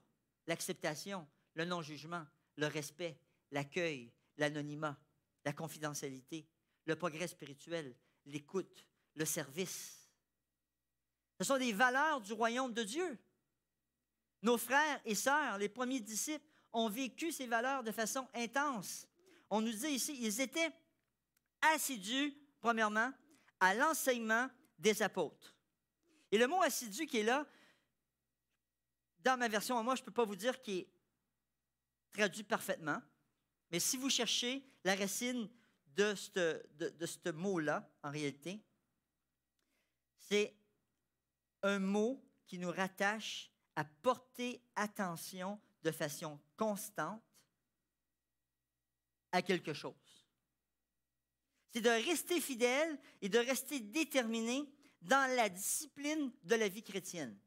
l'acceptation, le non-jugement, le respect, l'accueil, l'anonymat, la confidentialité, le progrès spirituel, l'écoute, le service. Ce sont des valeurs du royaume de Dieu. Nos frères et sœurs, les premiers disciples, ont vécu ces valeurs de façon intense. On nous dit ici, ils étaient assidus, premièrement, à l'enseignement des apôtres. Et le mot assidu qui est là, dans ma version, moi, je ne peux pas vous dire qu'il est traduit parfaitement, mais si vous cherchez la racine de ce mot-là, en réalité, c'est un mot qui nous rattache à porter attention de façon constante à quelque chose. C'est de rester fidèle et de rester déterminé dans la discipline de la vie chrétienne.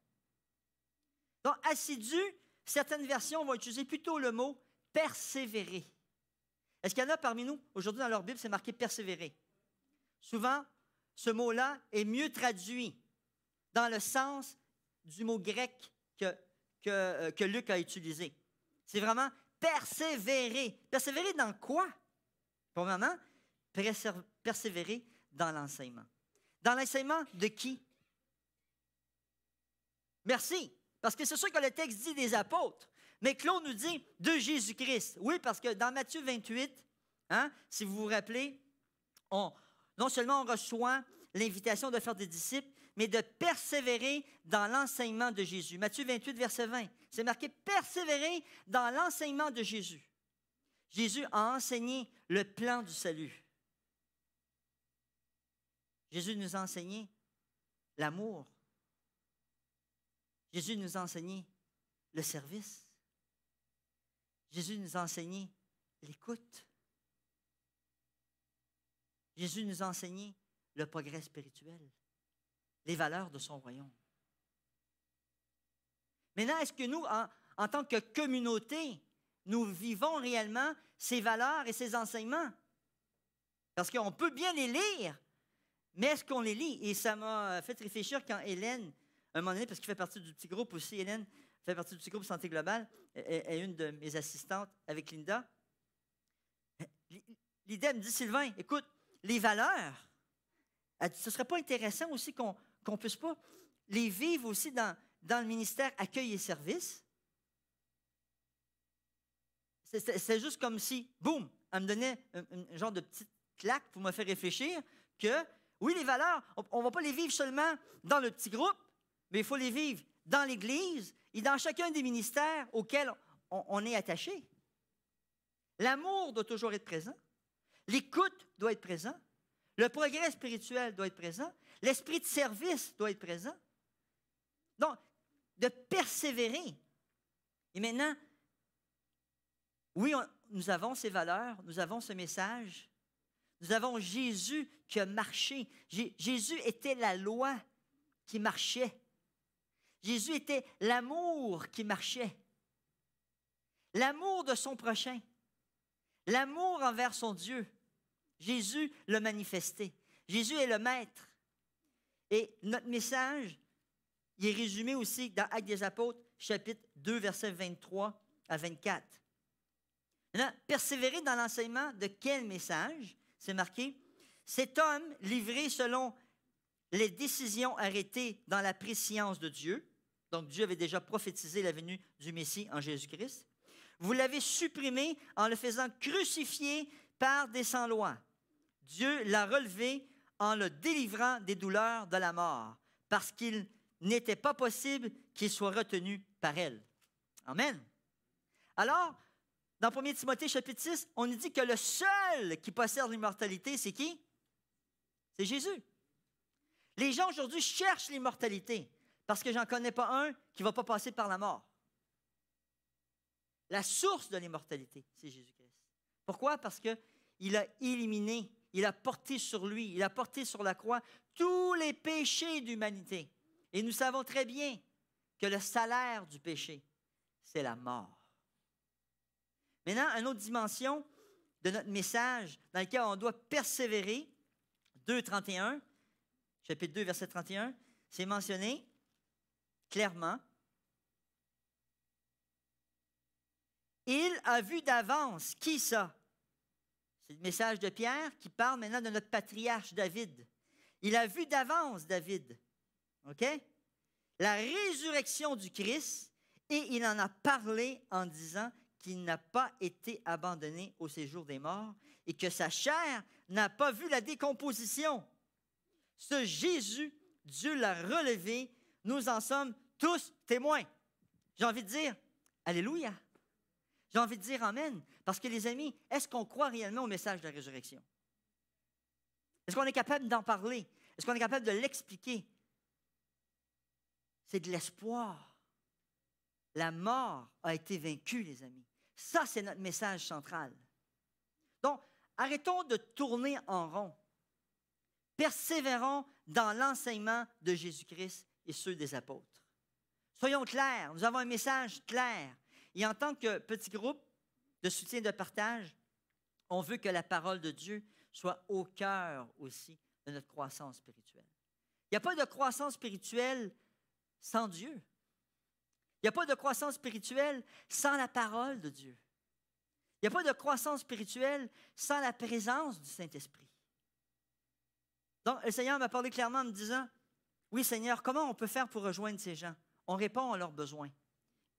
Donc, assidu, certaines versions vont utiliser plutôt le mot persévérer. Est-ce qu'il y en a parmi nous, aujourd'hui dans leur Bible, c'est marqué persévérer? Souvent, ce mot-là est mieux traduit dans le sens du mot grec que Luc a utilisé. C'est vraiment persévérer. Persévérer dans quoi? Premièrement, persévérer dans l'enseignement. Dans l'enseignement de qui? Merci. Parce que c'est sûr que le texte dit des apôtres, mais Claude nous dit de Jésus-Christ. Oui, parce que dans Matthieu 28, si vous vous rappelez, non seulement on reçoit l'invitation de faire des disciples, mais de persévérer dans l'enseignement de Jésus. Matthieu 28, verset 20, c'est marqué « Persévérer dans l'enseignement de Jésus ». Jésus a enseigné le plan du salut. Jésus nous a enseigné l'amour. Jésus nous a enseigné le service. Jésus nous a enseigné l'écoute. Jésus nous a enseigné le progrès spirituel, les valeurs de son royaume. Maintenant, est-ce que nous, en tant que communauté, nous vivons réellement ces valeurs et ces enseignements? Parce qu'on peut bien les lire, mais est-ce qu'on les lit? Et ça m'a fait réfléchir quand Hélène, à un moment donné, parce qu'il fait partie du petit groupe aussi, Hélène fait partie du petit groupe Santé Globale, est une de mes assistantes avec Linda. L'idée me dit, Sylvain, écoute, les valeurs, ce ne serait pas intéressant aussi qu'on ne puisse pas les vivre aussi dans le ministère Accueil et Service? C'est juste comme si, boum, elle me donnait un genre de petite claque pour me faire réfléchir que, oui, les valeurs, on ne va pas les vivre seulement dans le petit groupe, mais il faut les vivre dans l'Église et dans chacun des ministères auxquels on est attaché. L'amour doit toujours être présent. L'écoute doit être présent. Le progrès spirituel doit être présent. L'esprit de service doit être présent. Donc, de persévérer. Et maintenant, oui, nous avons ces valeurs, nous avons ce message. Nous avons Jésus qui a marché. Jésus était la loi qui marchait. Jésus était l'amour qui marchait. L'amour de son prochain. L'amour envers son Dieu. Jésus l'a manifesté. Jésus est le Maître. Et notre message, il est résumé aussi dans Actes des Apôtres, chapitre 2, versets 23 à 24. Maintenant, persévérer dans l'enseignement de quel message? C'est marqué, cet homme livré selon les décisions arrêtées dans la prescience de Dieu, donc Dieu avait déjà prophétisé la venue du Messie en Jésus-Christ, vous l'avez supprimé en le faisant crucifier par des sans-lois. Dieu l'a relevé en le délivrant des douleurs de la mort, parce qu'il n'était pas possible qu'il soit retenu par elle. Amen. Alors, dans 1 Timothée chapitre 6, on nous dit que le seul qui possède l'immortalité, c'est qui? C'est Jésus. Les gens aujourd'hui cherchent l'immortalité parce que j'en connais pas un qui ne va pas passer par la mort. La source de l'immortalité, c'est Jésus-Christ. Pourquoi? Parce qu'il a éliminé, il a porté sur lui, il a porté sur la croix tous les péchés d'humanité. Et nous savons très bien que le salaire du péché, c'est la mort. Maintenant, une autre dimension de notre message dans lequel on doit persévérer, 2,31, chapitre 2, verset 31, c'est mentionné clairement. Il a vu d'avance. Qui ça? C'est le message de Pierre qui parle maintenant de notre patriarche David. Il a vu d'avance David. OK? La résurrection du Christ et il en a parlé en disant qu'il n'a pas été abandonné au séjour des morts et que sa chair n'a pas vu la décomposition. Ce Jésus, Dieu l'a relevé. Nous en sommes tous témoins. J'ai envie de dire, alléluia. J'ai envie de dire amen. Parce que les amis, est-ce qu'on croit réellement au message de la résurrection? Est-ce qu'on est capable d'en parler? Est-ce qu'on est capable de l'expliquer? C'est de l'espoir. La mort a été vaincue, les amis. Ça, c'est notre message central. Donc, arrêtons de tourner en rond. Persévérons dans l'enseignement de Jésus-Christ et ceux des apôtres. Soyons clairs, nous avons un message clair. Et en tant que petit groupe de soutien et de partage, on veut que la parole de Dieu soit au cœur aussi de notre croissance spirituelle. Il n'y a pas de croissance spirituelle sans Dieu. Il n'y a pas de croissance spirituelle sans la parole de Dieu. Il n'y a pas de croissance spirituelle sans la présence du Saint-Esprit. Donc, le Seigneur m'a parlé clairement en me disant, oui Seigneur, comment on peut faire pour rejoindre ces gens? On répond à leurs besoins.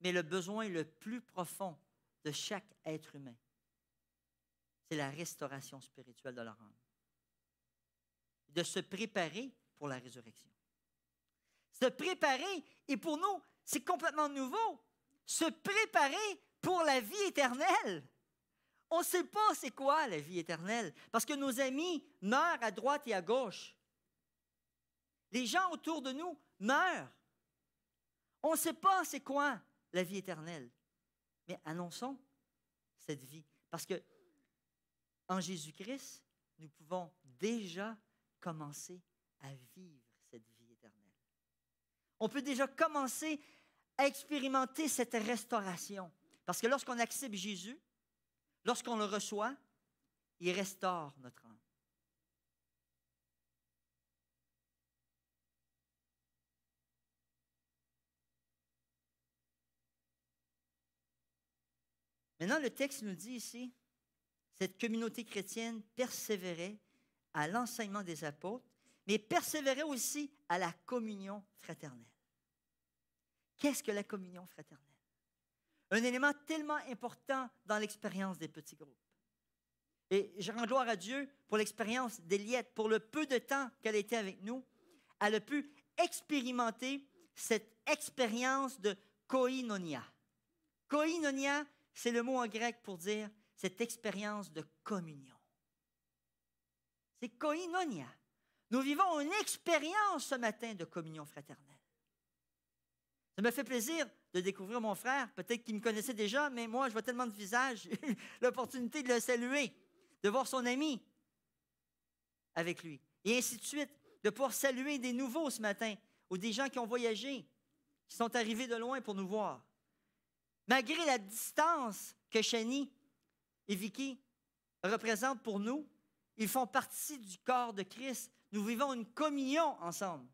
Mais le besoin le plus profond de chaque être humain, c'est la restauration spirituelle de leur âme. De se préparer pour la résurrection. Se préparer, et pour nous, c'est complètement nouveau. Se préparer pour la vie éternelle. On ne sait pas c'est quoi la vie éternelle, parce que nos amis meurent à droite et à gauche. Les gens autour de nous meurent. On ne sait pas c'est quoi la vie éternelle. Mais annonçons cette vie. Parce que en Jésus-Christ, nous pouvons déjà commencer à vivre cette vie éternelle. On peut déjà commencer à expérimenter cette restauration. Parce que lorsqu'on accepte Jésus, lorsqu'on le reçoit, il restaure notre âme. Maintenant, le texte nous dit ici, cette communauté chrétienne persévérait à l'enseignement des apôtres, mais persévérait aussi à la communion fraternelle. Qu'est-ce que la communion fraternelle? Un élément tellement important dans l'expérience des petits groupes. Et je rends gloire à Dieu pour l'expérience d'Éliette. Pour le peu de temps qu'elle était avec nous, elle a pu expérimenter cette expérience de koinonia. Koinonia, c'est le mot en grec pour dire cette expérience de communion. C'est koinonia. Nous vivons une expérience ce matin de communion fraternelle. Ça me fait plaisir de découvrir mon frère. Peut-être qu'il me connaissait déjà, mais moi, je vois tellement de visages. J'ai eu l'opportunité de le saluer, de voir son ami avec lui. Et ainsi de suite, de pouvoir saluer des nouveaux ce matin, ou des gens qui ont voyagé, qui sont arrivés de loin pour nous voir. Malgré la distance que Shani et Vicky représentent pour nous, ils font partie du corps de Christ. Nous vivons une communion ensemble.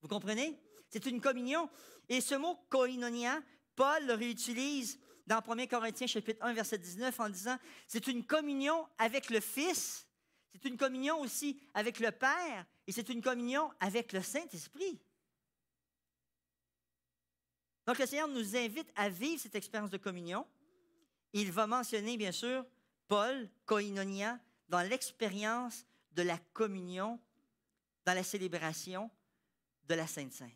Vous comprenez? C'est une communion. Et ce mot « koinonia », Paul le réutilise dans 1 Corinthiens chapitre 1, verset 19, en disant « C'est une communion avec le Fils, c'est une communion aussi avec le Père, et c'est une communion avec le Saint-Esprit. » Donc, le Seigneur nous invite à vivre cette expérience de communion. Il va mentionner, bien sûr, Paul, koinonia, dans l'expérience de la communion, dans la célébration de la Sainte Seine,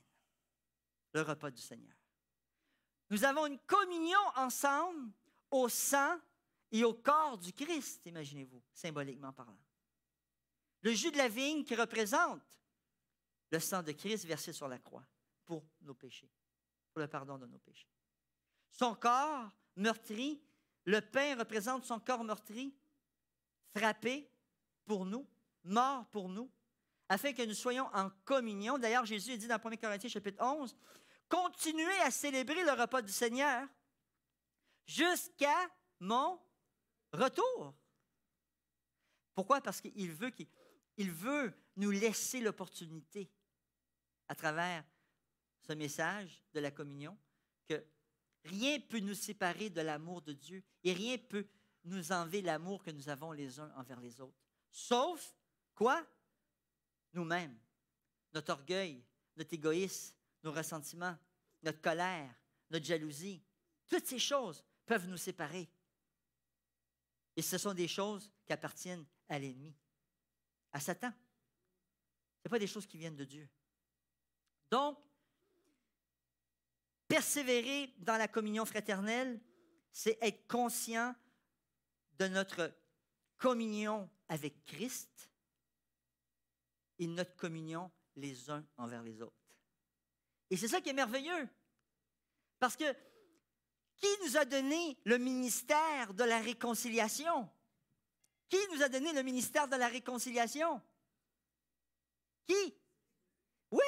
le repas du Seigneur. Nous avons une communion ensemble au sang et au corps du Christ, imaginez-vous, symboliquement parlant. Le jus de la vigne qui représente le sang de Christ versé sur la croix pour nos péchés, pour le pardon de nos péchés. Son corps meurtri, le pain représente son corps meurtri, frappé pour nous, mort pour nous, afin que nous soyons en communion. D'ailleurs, Jésus dit dans 1 Corinthiens chapitre 11, « Continuez à célébrer le repas du Seigneur jusqu'à mon retour. » Pourquoi? Parce qu'il veut nous laisser l'opportunité, à travers ce message de la communion, que rien ne peut nous séparer de l'amour de Dieu et rien ne peut nous enlever l'amour que nous avons les uns envers les autres. Sauf, quoi? Nous-mêmes, notre orgueil, notre égoïsme, nos ressentiments, notre colère, notre jalousie. Toutes ces choses peuvent nous séparer. Et ce sont des choses qui appartiennent à l'ennemi, à Satan. Ce ne sont pas des choses qui viennent de Dieu. Donc, persévérer dans la communion fraternelle, c'est être conscient de notre communion avec Christ et notre communion les uns envers les autres. Et c'est ça qui est merveilleux. Parce que qui nous a donné le ministère de la réconciliation? Qui nous a donné le ministère de la réconciliation? Qui? Oui!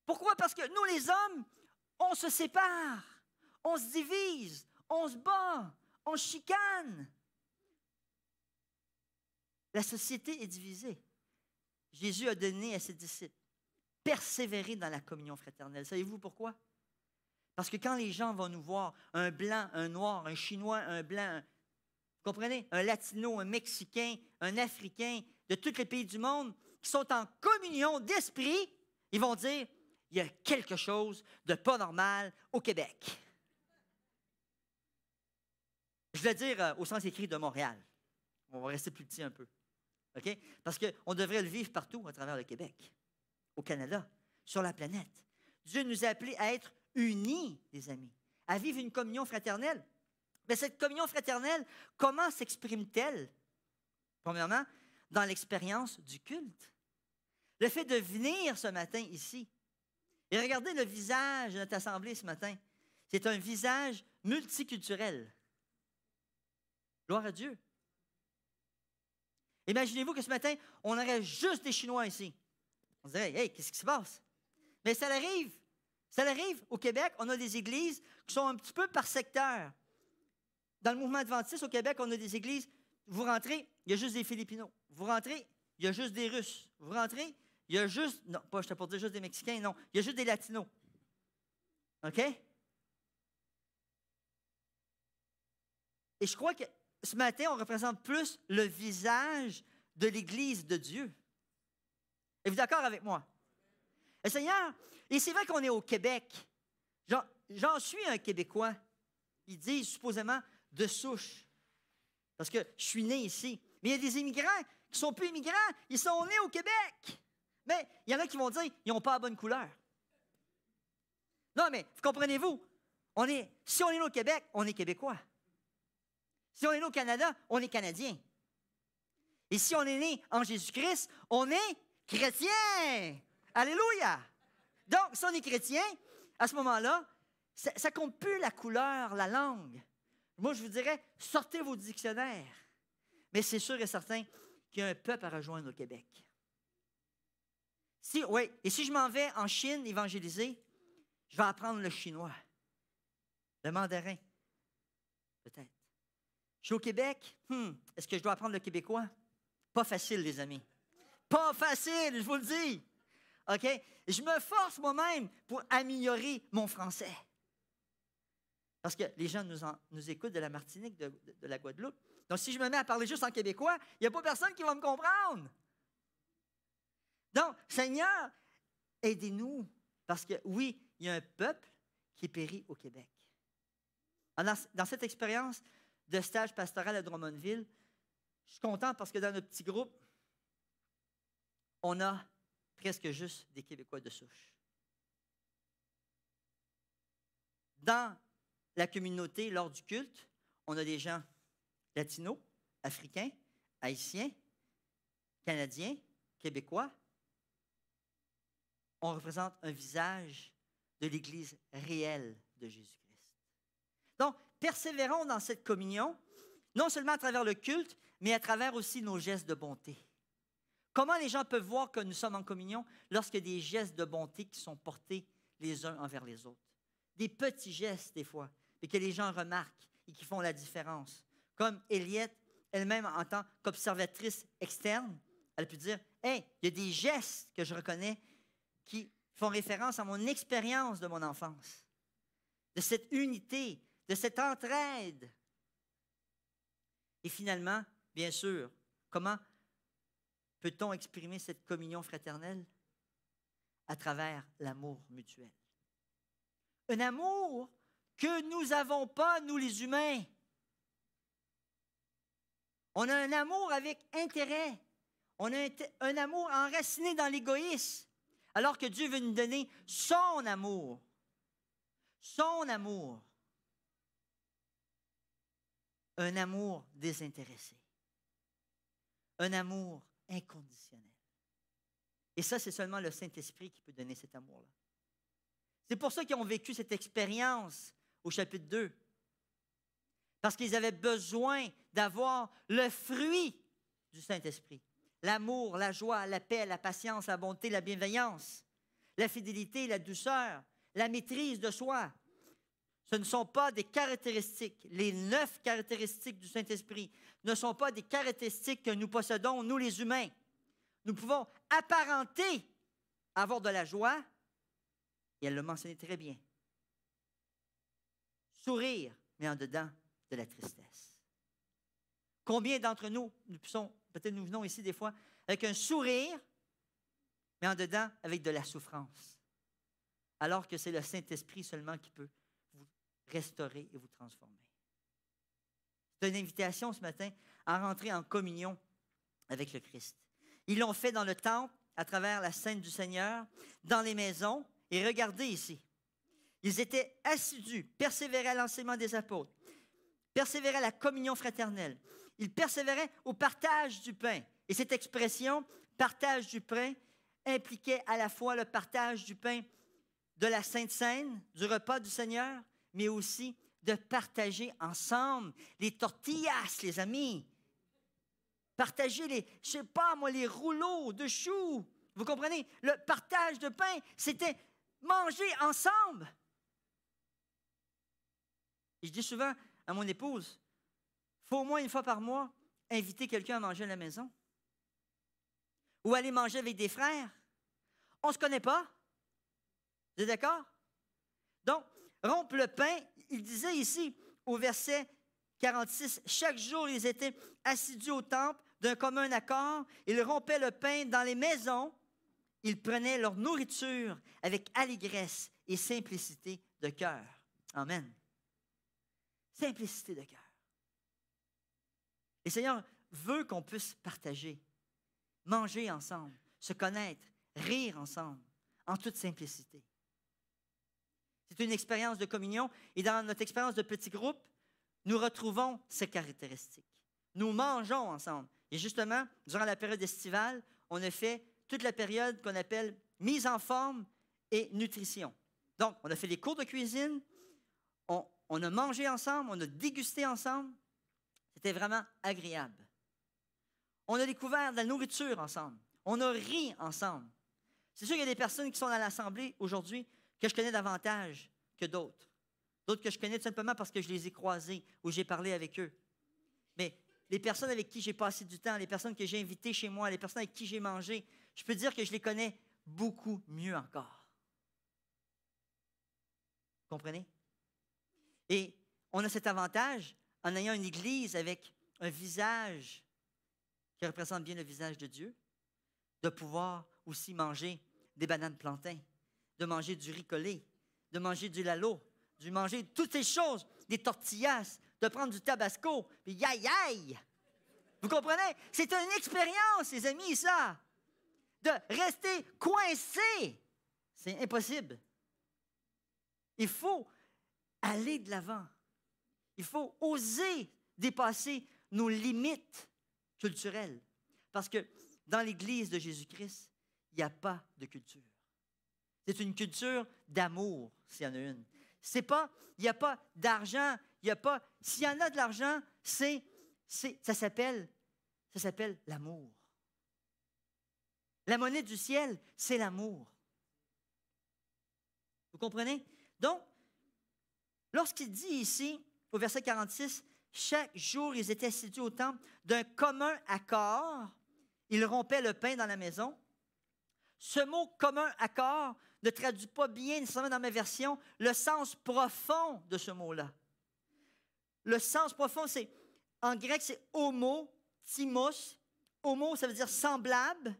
Pourquoi? Parce que nous, les hommes, on se sépare, on se divise, on se bat, on se chicane. La société est divisée. Jésus a donné à ses disciples, persévérer dans la communion fraternelle. Savez-vous pourquoi? Parce que quand les gens vont nous voir, un blanc, un noir, un chinois, un blanc, vous comprenez? Un latino, un mexicain, un africain, de tous les pays du monde, qui sont en communion d'esprit, ils vont dire, il y a quelque chose de pas normal au Québec. Je vais dire au sens écrit de Montréal. On va rester plus petit un peu. OK? Parce qu'on devrait le vivre partout à travers le Québec, au Canada, sur la planète. Dieu nous a appelés à être unis, les amis, à vivre une communion fraternelle. Mais cette communion fraternelle, comment s'exprime-t-elle? Premièrement, dans l'expérience du culte. Le fait de venir ce matin ici et regarder le visage de notre assemblée ce matin, c'est un visage multiculturel. Gloire à Dieu. Imaginez-vous que ce matin, on aurait juste des Chinois ici. On se dirait, hey, qu'est-ce qui se passe? Mais ça l'arrive. Ça l'arrive au Québec. On a des églises qui sont un petit peu par secteur. Dans le mouvement adventiste au Québec, on a des églises. Vous rentrez, il y a juste des Philippinos. Vous rentrez, il y a juste des Russes. Vous rentrez, il y a juste. Non, pas je te pour dire juste des Mexicains, non. Il y a juste des Latinos. OK? Et je crois que ce matin, on représente plus le visage de l'Église de Dieu. Êtes-vous d'accord avec moi? Et Seigneur, et c'est vrai qu'on est au Québec. J'en suis un Québécois. Ils disent supposément de souche. Parce que je suis né ici. Mais il y a des immigrants qui ne sont plus immigrants. Ils sont nés au Québec. Mais il y en a qui vont dire qu'ils n'ont pas la bonne couleur. Non, mais comprenez-vous? Si on est né au Québec, on est Québécois. Si on est né au Canada, on est Canadien. Et si on est né en Jésus-Christ, on est chrétien. Alléluia! Donc, si on est chrétien, à ce moment-là, ça ne compte plus la couleur, la langue. Moi, je vous dirais, sortez vos dictionnaires. Mais c'est sûr et certain qu'il y a un peuple à rejoindre au Québec. Et si je m'en vais en Chine évangéliser, je vais apprendre le chinois, le mandarin, peut-être. Je suis au Québec, est-ce que je dois apprendre le québécois? Pas facile, les amis. Pas facile, je vous le dis. OK? Je me force moi-même pour améliorer mon français. Parce que les gens nous écoutent de la Martinique, de la Guadeloupe. Donc, si je me mets à parler juste en québécois, il n'y a pas personne qui va me comprendre. Donc, Seigneur, aidez-nous. Parce que, oui, il y a un peuple qui périt au Québec. Dans cette expérience de stage pastoral à Drummondville, je suis content parce que dans notre petit groupe, on a presque juste des Québécois de souche. Dans la communauté, lors du culte, on a des gens latinos, africains, haïtiens, canadiens, québécois. On représente un visage de l'Église réelle de Jésus-Christ. Donc, persévérons dans cette communion, non seulement à travers le culte, mais à travers aussi nos gestes de bonté. Comment les gens peuvent voir que nous sommes en communion lorsqu'il y a des gestes de bonté qui sont portés les uns envers les autres? Des petits gestes, des fois, mais que les gens remarquent et qui font la différence. Comme Eliette, elle-même, en tant qu'observatrice externe, elle peut dire, « Hey, il y a des gestes que je reconnais qui font référence à mon expérience de mon enfance, de cette unité, de cette entraide. » Et finalement, bien sûr, comment peut-on exprimer cette communion fraternelle? À travers l'amour mutuel. Un amour que nous n'avons pas, nous les humains. On a un amour avec intérêt. On a un amour enraciné dans l'égoïsme. Alors que Dieu veut nous donner son amour. Son amour. Un amour désintéressé. Un amour inconditionnel. Et ça, c'est seulement le Saint-Esprit qui peut donner cet amour-là. C'est pour ça qu'ils ont vécu cette expérience au chapitre 2. Parce qu'ils avaient besoin d'avoir le fruit du Saint-Esprit. L'amour, la joie, la paix, la patience, la bonté, la bienveillance, la fidélité, la douceur, la maîtrise de soi. Ce ne sont pas des caractéristiques. Les 9 caractéristiques du Saint-Esprit ne sont pas des caractéristiques que nous possédons, nous les humains. Nous pouvons apparenter avoir de la joie, et elle le mentionnait très bien. Sourire, mais en dedans, de la tristesse. Combien d'entre nous, peut-être nous venons ici des fois, avec un sourire, mais en dedans, avec de la souffrance. Alors que c'est le Saint-Esprit seulement qui peut vous restaurer et vous transformer. C'est une invitation ce matin à rentrer en communion avec le Christ. Ils l'ont fait dans le temple, à travers la scène du Seigneur, dans les maisons. Et regardez ici. Ils étaient assidus, persévéraient à l'enseignement des apôtres, persévéraient à la communion fraternelle. Ils persévéraient au partage du pain. Et cette expression, partage du pain, impliquait à la fois le partage du pain de la Sainte Seine, du repas du Seigneur, mais aussi de partager ensemble les tortillas, les amis. Partager je sais pas moi, les rouleaux de choux. Vous comprenez? Le partage de pain, c'était manger ensemble. Et je dis souvent à mon épouse, il faut au moins une fois par mois inviter quelqu'un à manger à la maison. Ou aller manger avec des frères. On ne se connaît pas. Vous êtes d'accord? Donc, rompre le pain, il disait ici, au verset 46, chaque jour, ils étaient assidus au temple d'un commun accord. Ils rompaient le pain dans les maisons. Ils prenaient leur nourriture avec allégresse et simplicité de cœur. Amen. Simplicité de cœur. Le Seigneur veut qu'on puisse partager, manger ensemble, se connaître, rire ensemble, en toute simplicité. C'est une expérience de communion et dans notre expérience de petit groupe, nous retrouvons ces caractéristiques. Nous mangeons ensemble. Et justement, durant la période estivale, on a fait toute la période qu'on appelle mise en forme et nutrition. Donc, on a fait des cours de cuisine, on a mangé ensemble, on a dégusté ensemble. C'était vraiment agréable. On a découvert de la nourriture ensemble. On a ri ensemble. C'est sûr qu'il y a des personnes qui sont dans l'Assemblée aujourd'hui que je connais davantage que d'autres. D'autres que je connais tout simplement parce que je les ai croisés ou j'ai parlé avec eux. Mais les personnes avec qui j'ai passé du temps, les personnes que j'ai invitées chez moi, les personnes avec qui j'ai mangé, je peux dire que je les connais beaucoup mieux encore. Vous comprenez? Et on a cet avantage en ayant une église avec un visage qui représente bien le visage de Dieu, de pouvoir aussi manger des bananes plantains, de manger du riz collé, de manger du lalo, de manger toutes ces choses, des tortillas, de prendre du tabasco, puis yaï! Vous comprenez? C'est une expérience, les amis, ça! De rester coincé. C'est impossible. Il faut aller de l'avant. Il faut oser dépasser nos limites culturelles. Parce que dans l'Église de Jésus-Christ, il n'y a pas de culture. C'est une culture d'amour, s'il y en a une. C'est pas, il n'y a pas d'argent, il n'y a pas... S'il y en a de l'argent, ça s'appelle l'amour. La monnaie du ciel, c'est l'amour. Vous comprenez? Donc, lorsqu'il dit ici, au verset 46, chaque jour, ils étaient assidus au temple d'un commun accord. Ils rompaient le pain dans la maison. Ce mot « commun accord » ne traduit pas bien, nécessairement dans ma version, le sens profond de ce mot-là. Le sens profond, en grec, c'est homo, timos. Homo, ça veut dire semblable.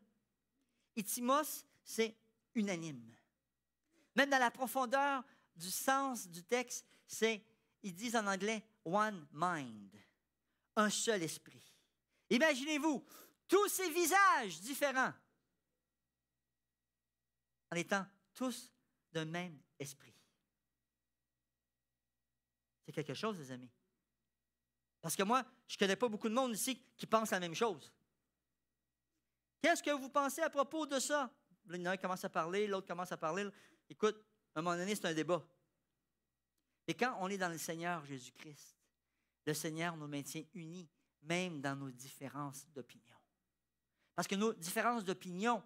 Et timos, c'est unanime. Même dans la profondeur du sens du texte, ils disent en anglais « one mind », un seul esprit. Imaginez-vous, tous ces visages différents, en étant tous d'un même esprit. C'est quelque chose, les amis. Parce que moi, je ne connais pas beaucoup de monde ici qui pense la même chose. Qu'est-ce que vous pensez à propos de ça? Il y en a un qui commence à parler, l'autre commence à parler. Écoute, à un moment donné, c'est un débat. Et quand on est dans le Seigneur Jésus-Christ, le Seigneur nous maintient unis, même dans nos différences d'opinion. Parce que nos différences d'opinion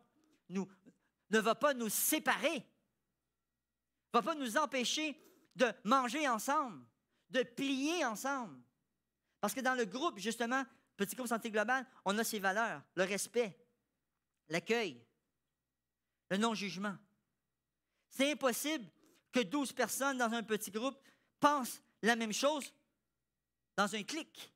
ne vont pas nous séparer, ne vont pas nous empêcher de manger ensemble, de prier ensemble. Parce que dans le groupe, justement, Petit groupe Santé Globale, on a ces valeurs, le respect, l'accueil, le non-jugement. C'est impossible que 12 personnes dans un petit groupe pensent la même chose dans un clic.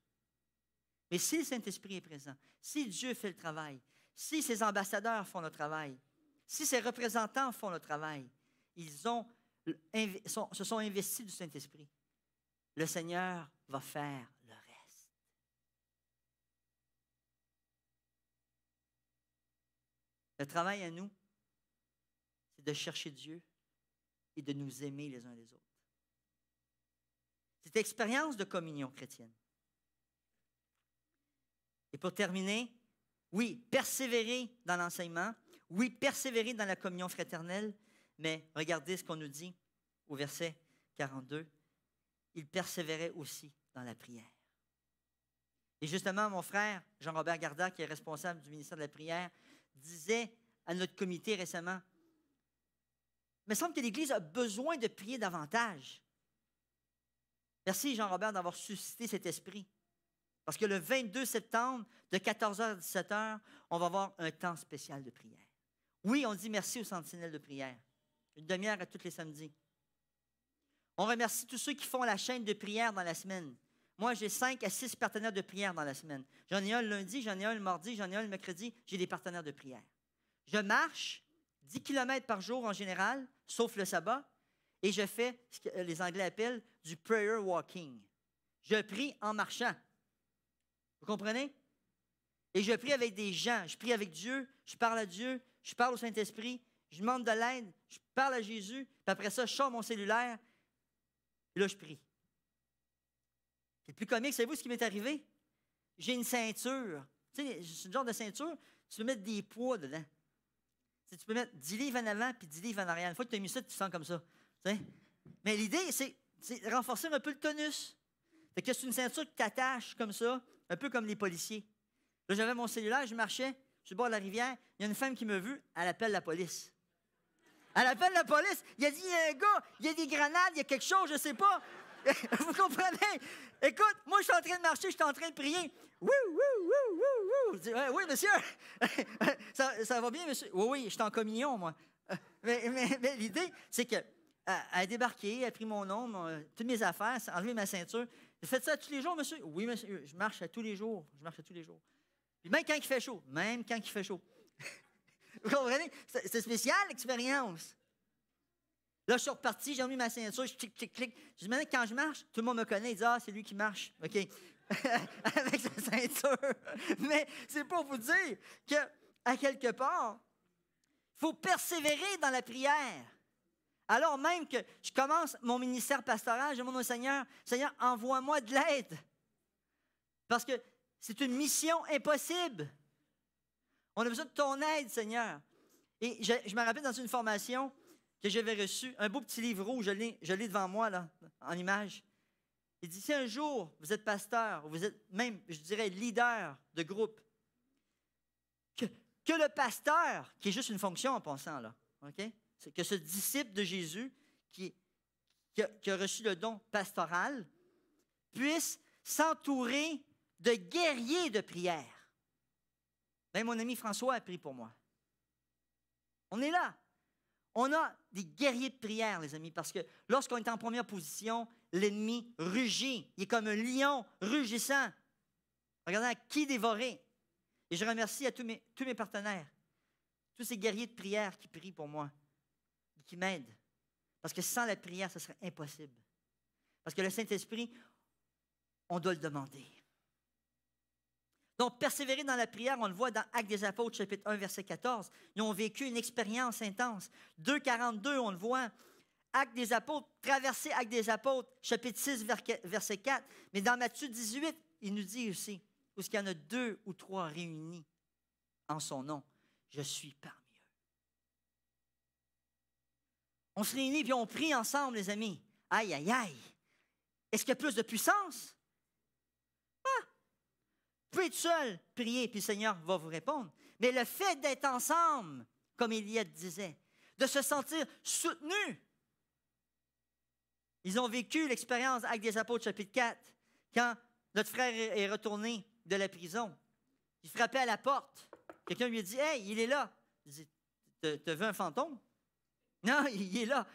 Mais si le Saint-Esprit est présent, si Dieu fait le travail, si ses ambassadeurs font le travail, si ses représentants font le travail, ils se sont investis du Saint-Esprit. Le Seigneur va faire le reste. Le travail à nous, c'est de chercher Dieu et de nous aimer les uns les autres. Cette expérience de communion chrétienne. Et pour terminer, Oui, persévérer dans l'enseignement. Oui, persévérer dans la communion fraternelle. Mais regardez ce qu'on nous dit au verset 42. Il persévérait aussi dans la prière. Et justement, mon frère Jean-Robert Garda, qui est responsable du ministère de la prière, disait à notre comité récemment, il me semble que l'Église a besoin de prier davantage. Merci Jean-Robert d'avoir suscité cet esprit. Parce que le 22 septembre, de 14h à 17h, on va avoir un temps spécial de prière. Oui, on dit merci aux sentinelles de prière. Une demi-heure à tous les samedis. On remercie tous ceux qui font la chaîne de prière dans la semaine. Moi, j'ai 5 à 6 partenaires de prière dans la semaine. J'en ai un le lundi, j'en ai un le mardi, j'en ai un le mercredi. J'ai des partenaires de prière. Je marche 10 km par jour en général, sauf le sabbat, et je fais ce que les Anglais appellent du prayer walking. Je prie en marchant. Vous comprenez? Et je prie avec des gens. Je prie avec Dieu, je parle à Dieu, je parle au Saint-Esprit, je demande de l'aide, je parle à Jésus, puis après ça, je sors mon cellulaire, et là, je prie. Le plus comique, savez-vous ce qui m'est arrivé? J'ai une ceinture. Tu sais, c'est le genre de ceinture, tu peux mettre des poids dedans. Tu peux mettre 10 livres en avant puis 10 livres en arrière. Une fois que tu as mis ça, tu te sens comme ça. Tu sais? Mais l'idée, c'est renforcer un peu le tonus. Fait que c'est une ceinture qui t'attache comme ça, un peu comme les policiers. Là, j'avais mon cellulaire, je marchais sur le bord de la rivière. Il y a une femme qui m'a vu, elle appelle la police. Elle appelle la police. Il a dit, il y a un gars, il y a des grenades, il y a quelque chose, je ne sais pas. Vous comprenez? Écoute, moi, je suis en train de marcher, je suis en train de prier. Wouh, wouh, wouh, wouh, wouh. Je dis, oui, monsieur. ça va bien, monsieur? Oui, oui, je suis en communion, moi. Mais l'idée, c'est qu'elle a débarqué, elle a pris mon nom, toutes mes affaires, elle a enlevé ma ceinture. Vous faites ça tous les jours, monsieur? Oui, monsieur, je marche à tous les jours. Je marche à tous les jours. Puis même quand il fait chaud. Même quand il fait chaud. Vous comprenez? C'est spécial, l'expérience. Là, je suis reparti, j'ai remis ma ceinture, je clic, clic, clic. Je dis, maintenant, quand je marche, tout le monde me connaît, il dit, ah, c'est lui qui marche. OK. Avec sa ceinture. Mais c'est pour vous dire qu'à quelque part, il faut persévérer dans la prière. Alors même que je commence mon ministère pastoral, je demande au Seigneur, Seigneur, envoie-moi de l'aide. Parce que c'est une mission impossible. On a besoin de ton aide, Seigneur. Et je me rappelle dans une formation que j'avais reçue, un beau petit livre rouge, je l'ai devant moi, là, en image. Il dit, si un jour vous êtes pasteur, vous êtes même, je dirais, leader de groupe, que le pasteur, qui est juste une fonction en passant, là, OK? C'est que ce disciple de Jésus, qui a reçu le don pastoral, puisse s'entourer de guerriers de prière. Bien, mon ami François a prié pour moi. On est là. On a des guerriers de prière, les amis, parce que lorsqu'on est en première position, l'ennemi rugit. Il est comme un lion rugissant, regardant à qui dévorer. Et je remercie à tous mes partenaires, tous ces guerriers de prière qui prient pour moi, qui m'aident. Parce que sans la prière, ce serait impossible. Parce que le Saint-Esprit, on doit le demander. Donc, persévérer dans la prière, on le voit dans Actes des Apôtres, chapitre 1, verset 14. Ils ont vécu une expérience intense. 2,42, on le voit. Actes des Apôtres, traverser Actes des Apôtres, chapitre 6, verset 4. Mais dans Matthieu 18, il nous dit aussi, où il y en a 2 ou 3 réunis en son nom, je suis parmi eux. On se réunit puis on prie ensemble, les amis. Aïe, aïe, aïe. Est-ce qu'il y a plus de puissance? Vous pouvez être seul, prier, puis le Seigneur va vous répondre. Mais le fait d'être ensemble, comme Éliette disait, de se sentir soutenu. Ils ont vécu l'expérience Actes des Apôtres, chapitre 4, quand notre frère est retourné de la prison. Il frappait à la porte. Quelqu'un lui a dit, « Hey, il est là. » Il dit, « T'as vu un fantôme? » Non, il est là.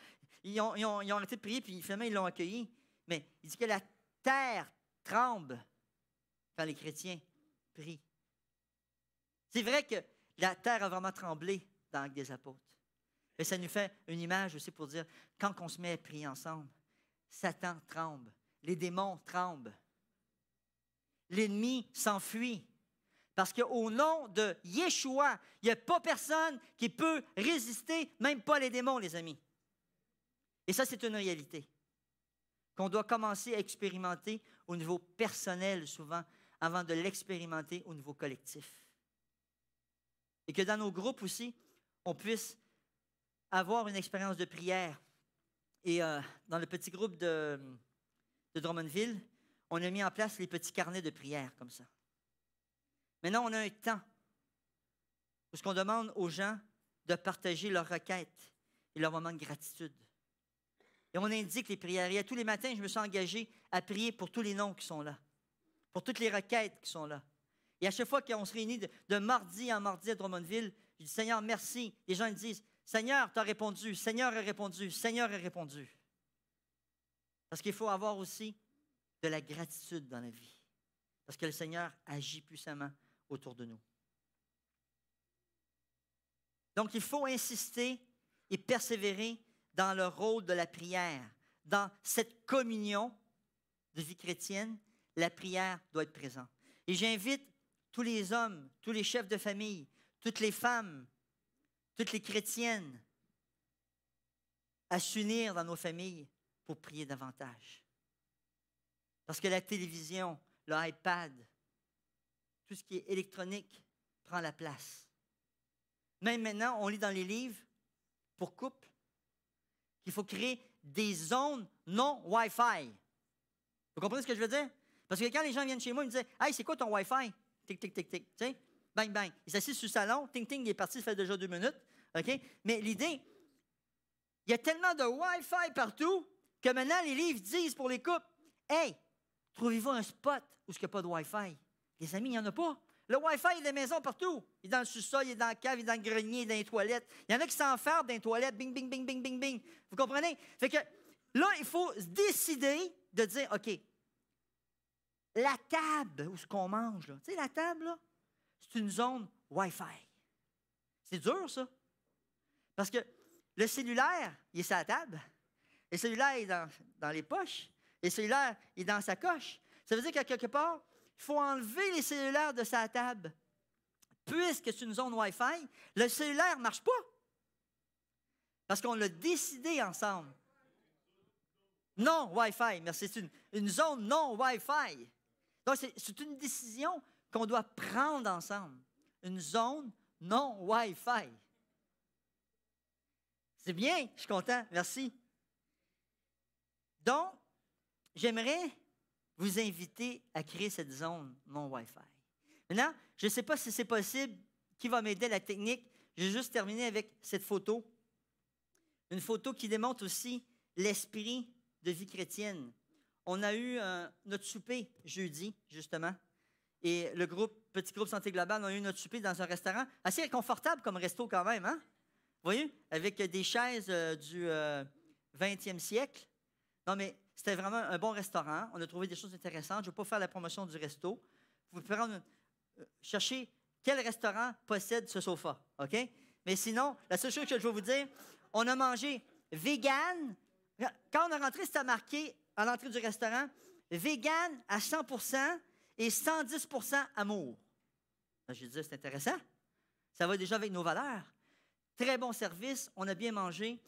Ils ont arrêté de prier, puis finalement, ils l'ont accueilli. Mais il dit que la terre tremble quand les chrétiens prient. C'est vrai que la terre a vraiment tremblé dans Actes des Apôtres. Mais ça nous fait une image aussi pour dire, quand on se met à prier ensemble, Satan tremble, les démons tremblent, l'ennemi s'enfuit. Parce qu'au nom de Yeshua, il n'y a pas personne qui peut résister, même pas les démons, les amis. Et ça, c'est une réalité qu'on doit commencer à expérimenter au niveau personnel souvent, avant de l'expérimenter au niveau collectif. et que dans nos groupes aussi, on puisse avoir une expérience de prière. Et dans le petit groupe de Drummondville, on a mis en place les petits carnets de prière comme ça. Maintenant, on a un temps où on demande aux gens de partager leurs requêtes et leurs moments de gratitude. Et on indique les prières. Et tous les matins, je me suis engagé à prier pour tous les noms qui sont là, pour toutes les requêtes qui sont là. Et à chaque fois qu'on se réunit de mardi en mardi à Drummondville, je dis, Seigneur, merci. Les gens ils disent, Seigneur, tu as répondu, Seigneur a répondu, Seigneur a répondu. Parce qu'il faut avoir aussi de la gratitude dans la vie. Parce que le Seigneur agit puissamment autour de nous. Donc, il faut insister et persévérer dans le rôle de la prière. Dans cette communion de vie chrétienne, la prière doit être présente. Et j'invite tous les hommes, tous les chefs de famille, toutes les femmes, toutes les chrétiennes à s'unir dans nos familles pour prier davantage. Parce que la télévision, l'iPad, tout ce qui est électronique prend la place. Même maintenant, on lit dans les livres pour couple qu'il faut créer des zones non Wi-Fi. Vous comprenez ce que je veux dire? Parce que quand les gens viennent chez moi, ils me disent « Hey, c'est quoi ton Wi-Fi? » Tic, tic, tic, tic. Tu sais? Bang, bang. Il s'assied sur le salon. Ting, ting, il est parti, ça fait déjà 2 minutes. OK? Mais l'idée, il y a tellement de Wi-Fi partout que maintenant, les livres disent pour les couples « Hey, trouvez-vous un spot où il n'y a pas de Wi-Fi? » Les amis, il n'y en a pas. Le Wi-Fi, il est dans les maisons partout. Il est dans le sous-sol, il est dans la cave, il est dans le grenier, il est dans les toilettes. Il y en a qui s'enferment dans les toilettes. Bing, bing, bing, bing, bing, bing. Vous comprenez? Fait que là, il faut décider de dire, OK, la table où ce qu'on mange, là, tu sais, la table, là, c'est une zone Wi-Fi. C'est dur, ça. Parce que le cellulaire, il est sur la table. Le cellulaire est dans les poches. Le cellulaire est dans sa coche. Ça veut dire qu'à quelque part, il faut enlever les cellulaires de sa table. Puisque c'est une zone Wi-Fi, le cellulaire ne marche pas. Parce qu'on l'a décidé ensemble. Non Wi-Fi, merci. C'est une zone non Wi-Fi. Donc, c'est une décision qu'on doit prendre ensemble. Une zone non Wi-Fi. C'est bien, je suis content, merci. Donc, j'aimerais vous inviter à créer cette zone non Wi-Fi. Maintenant, je ne sais pas si c'est possible, qui va m'aider à la technique. Je vais juste terminer avec cette photo. Une photo qui démontre aussi l'esprit de vie chrétienne. On a eu notre souper jeudi, justement, et le petit groupe Santé Globale, on a eu notre souper dans un restaurant assez confortable comme resto quand même, hein? Vous voyez? Avec des chaises du 20e siècle. Non, mais c'était vraiment un bon restaurant. On a trouvé des choses intéressantes. Je ne vais pas faire la promotion du resto. Vous pouvez chercher quel restaurant possède ce sofa, OK? Mais sinon, la seule chose que je vais vous dire, on a mangé vegan. Quand on est rentré, c'était marqué à l'entrée du restaurant, vegan à 100% et 110% amour. Je disais, c'est intéressant. Ça va déjà avec nos valeurs. Très bon service, on a bien mangé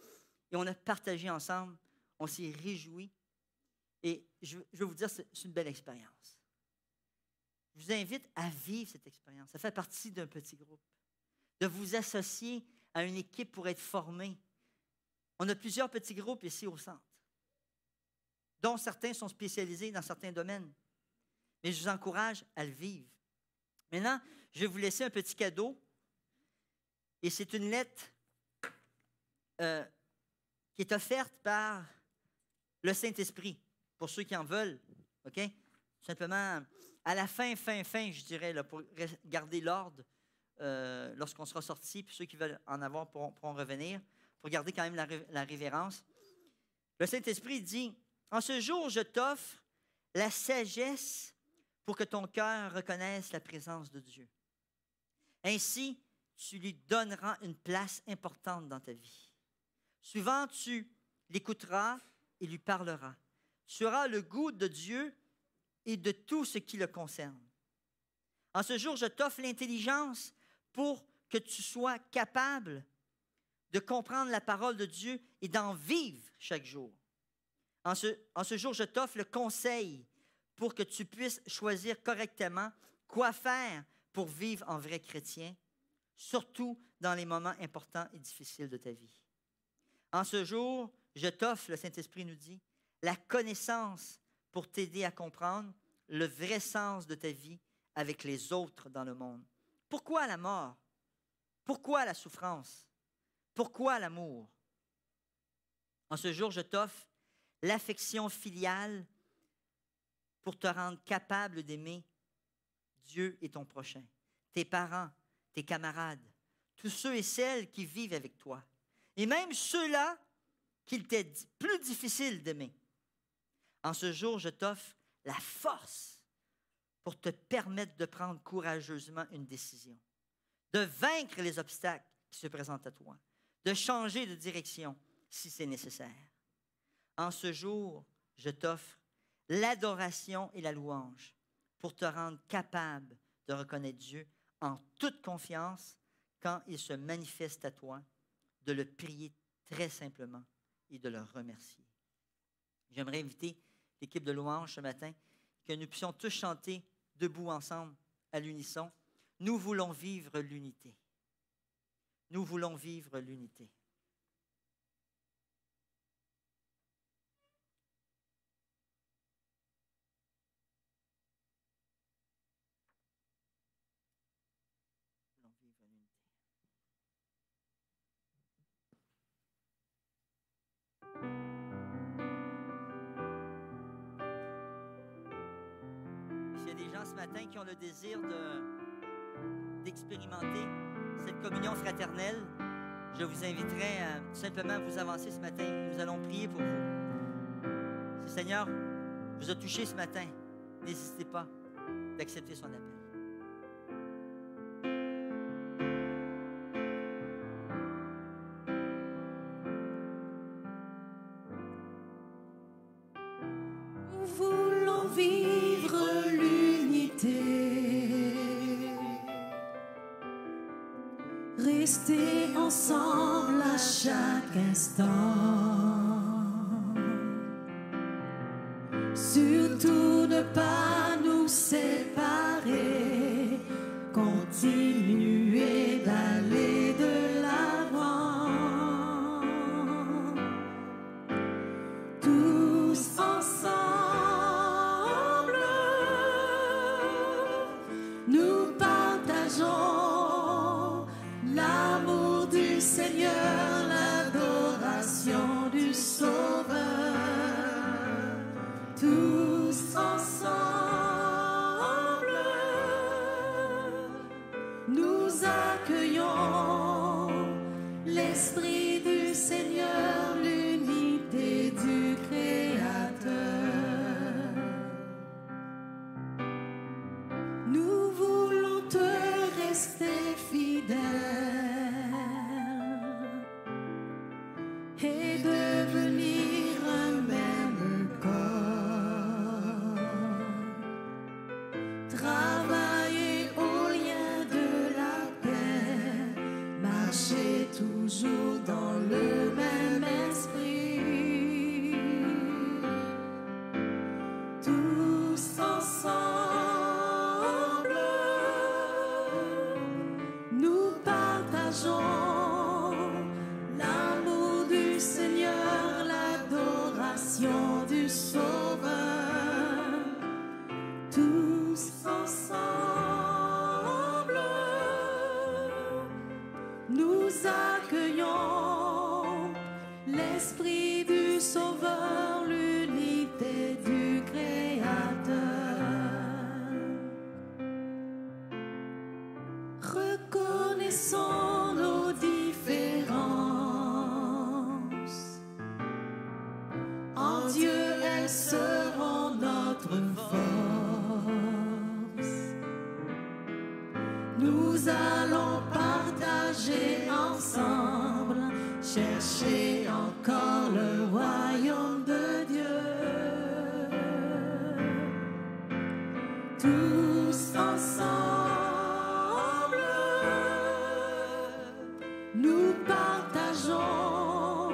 et on a partagé ensemble. On s'est réjouis. Et je vais vous dire, c'est une belle expérience. Je vous invite à vivre cette expérience. Ça fait partie d'un petit groupe. De vous associer à une équipe pour être formé. On a plusieurs petits groupes ici au centre, dont certains sont spécialisés dans certains domaines. Mais je vous encourage à le vivre. Maintenant, je vais vous laisser un petit cadeau. Et c'est une lettre qui est offerte par le Saint-Esprit, pour ceux qui en veulent. OK? Simplement, à la fin, je dirais, là, pour garder l'ordre lorsqu'on sera sorti, puis ceux qui veulent en avoir pourront revenir, pour garder quand même la révérence. Le Saint-Esprit dit, « En ce jour, je t'offre la sagesse pour que ton cœur reconnaisse la présence de Dieu. Ainsi, tu lui donneras une place importante dans ta vie. Souvent, tu l'écouteras et lui parleras. Tu auras le goût de Dieu et de tout ce qui le concerne. En ce jour, je t'offre l'intelligence pour que tu sois capable de comprendre la parole de Dieu et d'en vivre chaque jour. En ce jour, je t'offre le conseil pour que tu puisses choisir correctement quoi faire pour vivre en vrai chrétien. surtout dans les moments importants et difficiles de ta vie. En ce jour, je t'offre, le Saint-Esprit nous dit, la connaissance pour t'aider à comprendre le vrai sens de ta vie avec les autres dans le monde. Pourquoi la mort? Pourquoi la souffrance? Pourquoi l'amour? En ce jour, je t'offre l'affection filiale pour te rendre capable d'aimer Dieu et ton prochain, tes parents, tes camarades, tous ceux et celles qui vivent avec toi, et même ceux-là qu'il t'est plus difficile d'aimer. En ce jour, je t'offre la force pour te permettre de prendre courageusement une décision, de vaincre les obstacles qui se présentent à toi, de changer de direction si c'est nécessaire. En ce jour, je t'offre l'adoration et la louange pour te rendre capable de reconnaître Dieu en toute confiance quand il se manifeste à toi, de le prier très simplement et de le remercier. J'aimerais inviter l'équipe de louange ce matin, que nous puissions tous chanter debout ensemble à l'unisson. Nous voulons vivre l'unité. Nous voulons vivre l'unité. S'il y a des gens ce matin qui ont le désir d'expérimenter cette communion fraternelle, je vous inviterai à tout simplement vous avancer ce matin. Nous allons prier pour vous. Si le Seigneur vous a touché ce matin, n'hésitez pas d'accepter son appel. Nous voulons vivre l'unité, rester ensemble à chaque instant, surtout ne pas nous séparer, continuer d'aller de l'avant, tous ensemble, nous partageons l'amour du Seigneur, l'adoration du Sauveur. Tous ensemble, nous accueillons l'Esprit du Seigneur, l'unité du Créateur. Nous voulons te rester fidèle et devenir un même corps. Travailler au lien de la paix, marcher toujours dans le même esprit. Tous ensemble, nous partageons l'amour du Seigneur, l'adoration du Sauveur. Tous ensemble, nous accueillons l'Esprit du Sauveur, l'unité du Créateur. Reconnaissons nos différences. En Dieu, elles seront notre force. Nous allons partager ensemble, chercher encore le royaume de Dieu. Tous ensemble, nous partageons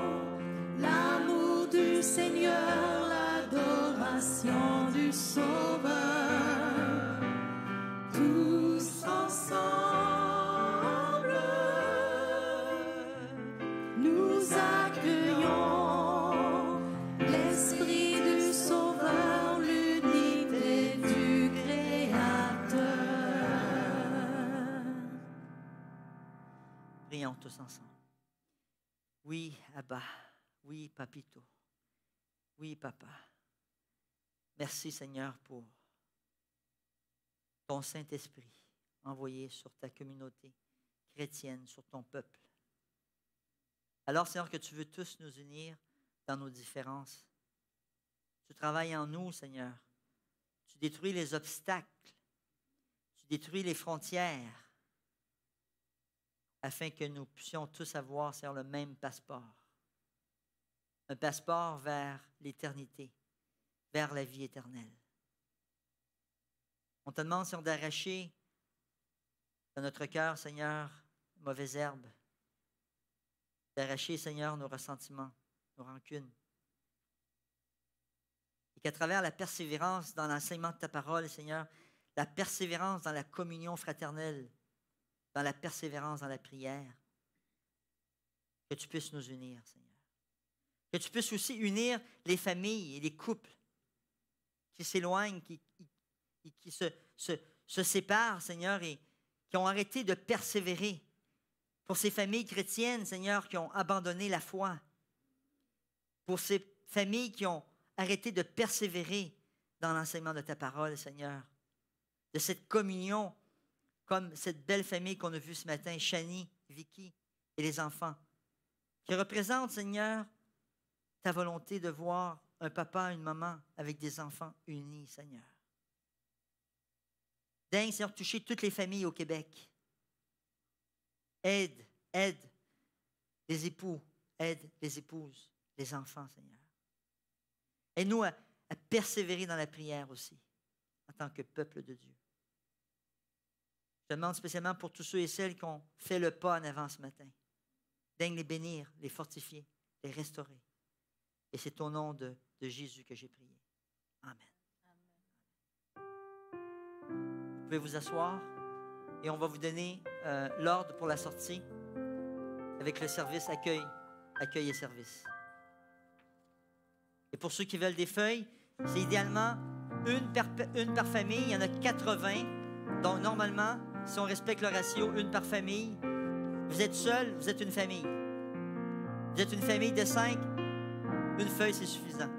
l'amour du Seigneur, l'adoration du Sauveur. Tous ensemble, tous ensemble. Oui, Abba. Oui, Papito. Oui, Papa. Merci, Seigneur, pour ton Saint-Esprit envoyé sur ta communauté chrétienne, sur ton peuple. Alors, Seigneur, que tu veux tous nous unir dans nos différences. Tu travailles en nous, Seigneur. Tu détruis les obstacles. Tu détruis les frontières afin que nous puissions tous avoir, Seigneur, le même passeport. Un passeport vers l'éternité, vers la vie éternelle. On te demande, Seigneur, d'arracher de notre cœur, Seigneur, mauvaises herbes. D'arracher, Seigneur, nos ressentiments, nos rancunes. Et qu'à travers la persévérance dans l'enseignement de ta parole, Seigneur, la persévérance dans la communion fraternelle, dans la persévérance dans la prière, que tu puisses nous unir, Seigneur. Que tu puisses aussi unir les familles et les couples qui s'éloignent, qui se séparent, Seigneur, et qui ont arrêté de persévérer. Pour ces familles chrétiennes, Seigneur, qui ont abandonné la foi. Pour ces familles qui ont arrêté de persévérer dans l'enseignement de ta parole, Seigneur. De cette communion, comme cette belle famille qu'on a vue ce matin, Shani, Vicky et les enfants, qui représentent, Seigneur, ta volonté de voir un papa et une maman avec des enfants unis, Seigneur. Daigne, Seigneur, toucher toutes les familles au Québec. Aide les époux, aide les épouses, les enfants, Seigneur. Aide-nous à persévérer dans la prière aussi, en tant que peuple de Dieu. Je te demande spécialement pour tous ceux et celles qui ont fait le pas en avant ce matin. Daigne les bénir, les fortifier, les restaurer. Et c'est au nom de Jésus que j'ai prié. Amen. Vous pouvez vous asseoir et on va vous donner l'ordre pour la sortie avec le service accueil et service. Et pour ceux qui veulent des feuilles, c'est idéalement une par famille. Il y en a 80. Donc normalement, si on respecte le ratio, une par famille, vous êtes seul, vous êtes une famille. Vous êtes une famille de 5, une feuille, c'est suffisant.